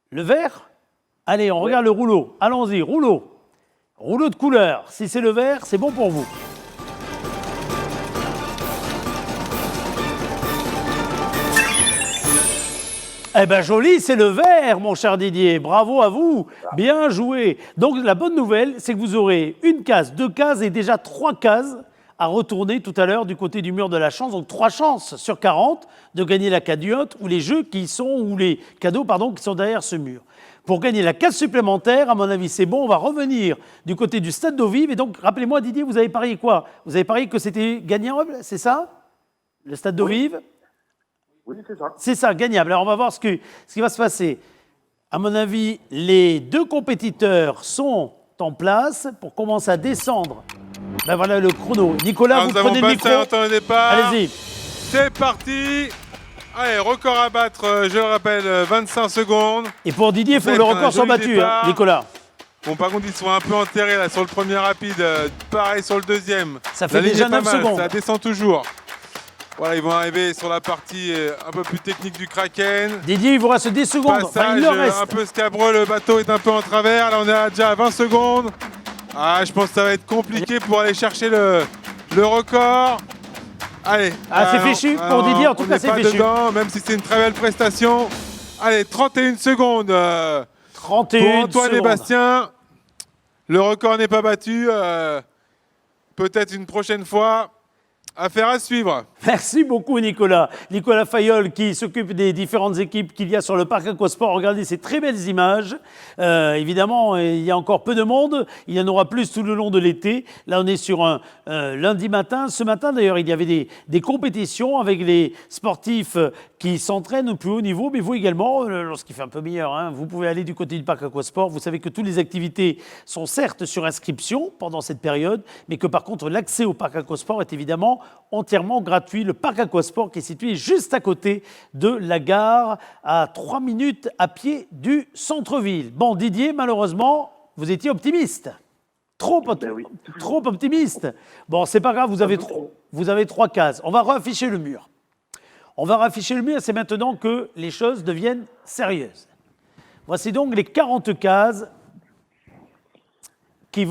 Le vert? Allez, on regarde le rouleau. Allons-y, rouleau. Rouleau de couleur. Si c'est le vert, c'est bon pour vous. Eh bien, joli, c'est le vert, mon cher Didier. Bravo à vous. Bien joué. Donc, la bonne nouvelle, c'est que vous aurez une case, 2 cases et déjà 3 cases à retourner tout à l'heure du côté du mur de la chance. Donc, 3 chances sur 40 de gagner la cagnotte ou les jeux qui sont, ou les cadeaux, pardon, qui sont derrière ce mur. Pour gagner la case supplémentaire, à mon avis, c'est bon. On va revenir du côté du Stade d'Eau Vive. Et donc, rappelez-moi, Didier, vous avez parié quoi? Vous avez parié que c'était gagnable, c'est ça? Le Stade d'Eau Vive? Oui, c'est ça. C'est ça, gagnable. Alors, on va voir ce qui va se passer. À mon avis, les 2 compétiteurs sont en place pour commencer à descendre. Ben voilà le chrono. Nicolas, vous prenez le micro. Nous avons passé un temps de départ. Allez-y. C'est parti. Allez, record à battre, je le rappelle, 25 secondes. Et pour Didier, il faut le record soit battu, hein, Nicolas. Bon, par contre, ils sont un peu enterrés là sur le premier rapide. Pareil sur le deuxième. Ça fait déjà 9 secondes. Ça descend toujours. Voilà, ils vont arriver sur la partie un peu plus technique du Kraken. Didier, il vous reste 10 secondes. Passage, il le reste. un peu scabreux, le bateau est un peu en travers. Là, on est déjà à 20 secondes. Ah, je pense que ça va être compliqué pour aller chercher le record. Allez. C'est fichu pour Didier, en tout cas, c'est fichu. Dedans, même si c'est une très belle prestation. Allez, 31 secondes. 31 pour Antoine secondes. et Bastien. Le record n'est pas battu. Peut-être une prochaine fois. Affaire à suivre. Merci beaucoup, Nicolas. Nicolas Fayolle qui s'occupe des différentes équipes qu'il y a sur le parc Aquasport. Regardez ces très belles images. Évidemment, il y a encore peu de monde. Il y en aura plus tout le long de l'été. Là, on est sur un lundi matin. Ce matin, d'ailleurs, il y avait des compétitions avec les sportifs qui s'entraînent au plus haut niveau. Mais vous également, lorsqu'il fait un peu meilleur, hein, vous pouvez aller du côté du parc Aquasport. Vous savez que toutes les activités sont certes sur inscription pendant cette période, mais que par contre, l'accès au parc Aquasport est évidemment entièrement gratuit. Le parc Aquasport qui est situé juste à côté de la gare, à 3 minutes à pied du centre-ville. Bon, Didier, malheureusement, vous étiez optimiste. Trop optimiste. Bon, c'est pas grave, vous avez 3 cases. On va réafficher le mur. C'est maintenant que les choses deviennent sérieuses. Voici donc les 40 cases qui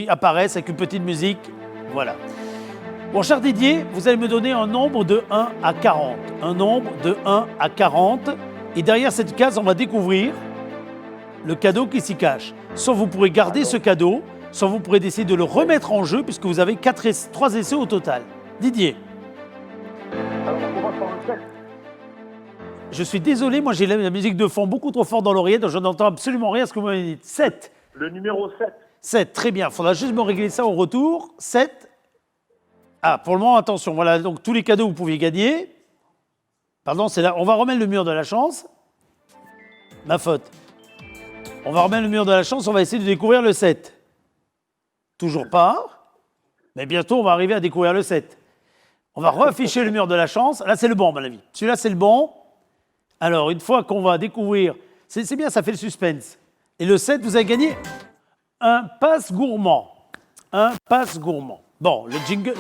apparaissent avec une petite musique. Voilà. Bon, cher Didier, vous allez me donner un nombre de 1 à 40. Un nombre de 1 à 40. Et derrière cette case, on va découvrir le cadeau qui s'y cache. Soit vous pourrez garder ce cadeau, soit vous pourrez décider de le remettre en jeu puisque vous avez 3 essais au total. Didier. Alors, on commence par le 7. Je suis désolé, moi j'ai la musique de fond beaucoup trop fort dans l'oreillette, donc je n'entends absolument rien à ce que vous m'avez dit. 7. Le numéro 7. 7, très bien. Il faudra juste me régler ça au retour. 7. Ah, pour le moment, attention, voilà, donc tous les cadeaux que vous pouviez gagner. Pardon, c'est là. On va remettre le mur de la chance. Ma faute. On va remettre le mur de la chance, on va essayer de découvrir le 7. Toujours pas. Mais bientôt, on va arriver à découvrir le 7. On va réafficher le mur de la chance. Là, c'est le bon, à mon avis. Celui-là, c'est le bon. Alors, une fois qu'on va découvrir... C'est bien, ça fait le suspense. Et le 7, vous avez gagné un passe gourmand. Un passe gourmand. Bon, le jingle...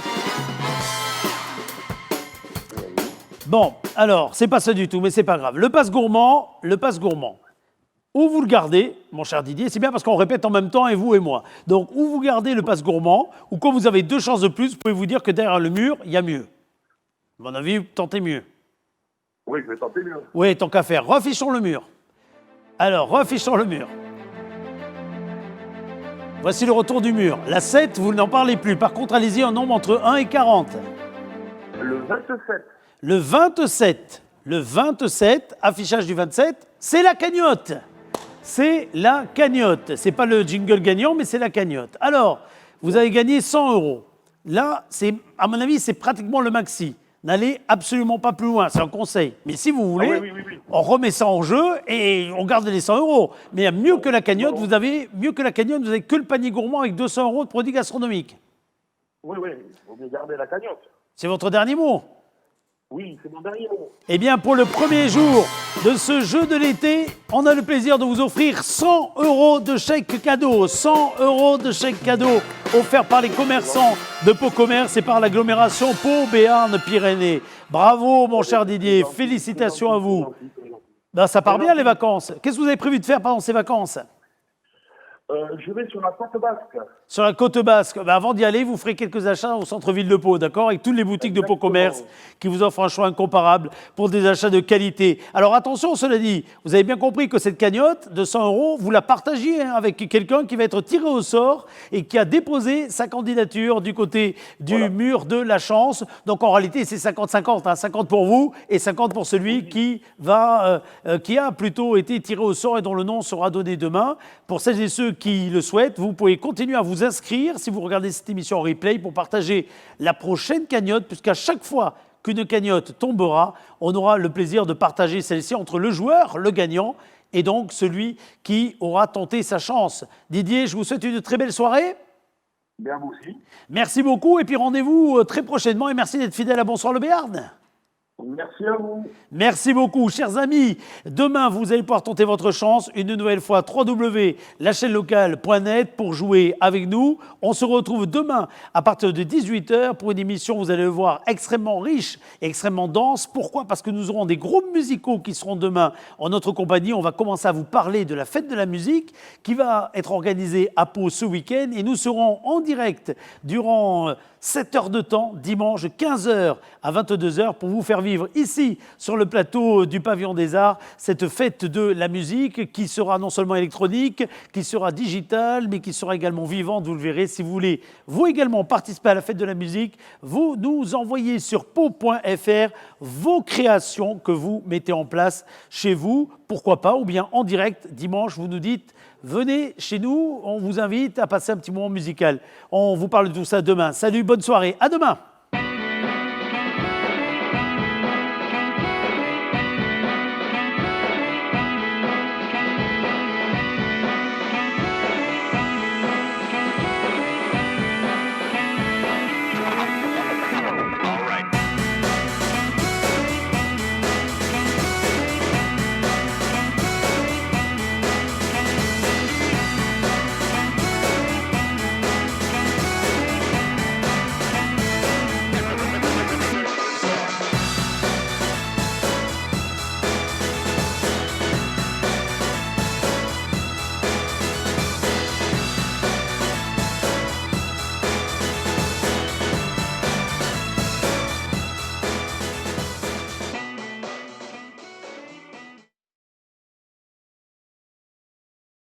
Bon, alors, c'est pas ça du tout, mais c'est pas grave. Le passe gourmand, où vous le gardez, mon cher Didier, c'est bien parce qu'on répète en même temps, et vous et moi. Donc, où vous gardez le passe gourmand, ou quand vous avez 2 chances de plus, vous pouvez vous dire que derrière le mur, il y a mieux. À mon avis, tentez mieux. Oui, je vais tenter mieux. Oui, tant qu'à faire. Refichons le mur. Alors, refichons le mur. Voici le retour du mur. La 7, vous n'en parlez plus. Par contre, allez-y un nombre entre 1 et 40. Le 27. Le 27. Le 27, affichage du 27, c'est la cagnotte. C'est la cagnotte. C'est pas le jingle gagnant, mais c'est la cagnotte. Alors, vous avez gagné 100 €. Là, à mon avis, c'est pratiquement le maxi. N'allez absolument pas plus loin, c'est un conseil. Mais si vous voulez, oui. on remet ça en jeu et on garde les 100 €. Mais mieux que la cagnotte, vous avez que le panier gourmand avec 200 € de produits gastronomiques. Oui, il vaut mieux garder la cagnotte. C'est votre dernier mot? Oui, c'est mon dernier mot. Eh bien, pour le premier jour de ce jeu de l'été, on a le plaisir de vous offrir 100 € de chèque cadeau. 100 € de chèque cadeau offert par les commerçants de Pau Commerce et par l'agglomération Pau-Béarn-Pyrénées. Bravo, mon cher Didier. Félicitations à vous. Ben, ça part bien, les vacances. Qu'est-ce que vous avez prévu de faire pendant ces vacances? Je vais sur la côte basque. Sur la côte basque. Ben, avant d'y aller, vous ferez quelques achats au centre-ville de Pau, d'accord? Avec toutes les boutiques de Pau Commerce qui vous offrent un choix incomparable pour des achats de qualité. Alors attention, cela dit, vous avez bien compris que cette cagnotte de 100 €, vous la partagiez avec quelqu'un qui va être tiré au sort et qui a déposé sa candidature du côté du mur de la chance. Donc en réalité, c'est 50-50, hein, 50 pour vous et 50 pour celui qui a plutôt été tiré au sort et dont le nom sera donné demain. Pour celles et ceux qui le souhaitent, vous pouvez continuer à vous inscrire si vous regardez cette émission en replay pour partager la prochaine cagnotte, puisqu'à chaque fois qu'une cagnotte tombera, on aura le plaisir de partager celle-ci entre le joueur, le gagnant, et donc celui qui aura tenté sa chance. Didier, je vous souhaite une très belle soirée. Bien, vous aussi. Merci beaucoup et puis rendez-vous très prochainement et merci d'être fidèle à Bonsoir le Béarn. Merci à vous. Merci beaucoup, chers amis. Demain, vous allez pouvoir tenter votre chance. Une nouvelle fois, www.lachaînelocale.net pour jouer avec nous. On se retrouve demain à partir de 18 h pour une émission, vous allez le voir, extrêmement riche et extrêmement dense. Pourquoi? Parce que nous aurons des groupes musicaux qui seront demain en notre compagnie. On va commencer à vous parler de la fête de la musique qui va être organisée à Pau ce week-end. Et nous serons en direct durant 7 heures de temps, dimanche 15 h à 22 h pour vous faire vivre ici sur le plateau du Pavillon des Arts cette fête de la musique qui sera non seulement électronique, qui sera digitale, mais qui sera également vivante, vous le verrez. Si vous voulez vous également participer à la fête de la musique, vous nous envoyez sur pau.fr vos créations que vous mettez en place chez vous, pourquoi pas, ou bien en direct dimanche, vous nous dites venez chez nous, on vous invite à passer un petit moment musical. On vous parle de tout ça demain. Salut, bonne soirée, à demain.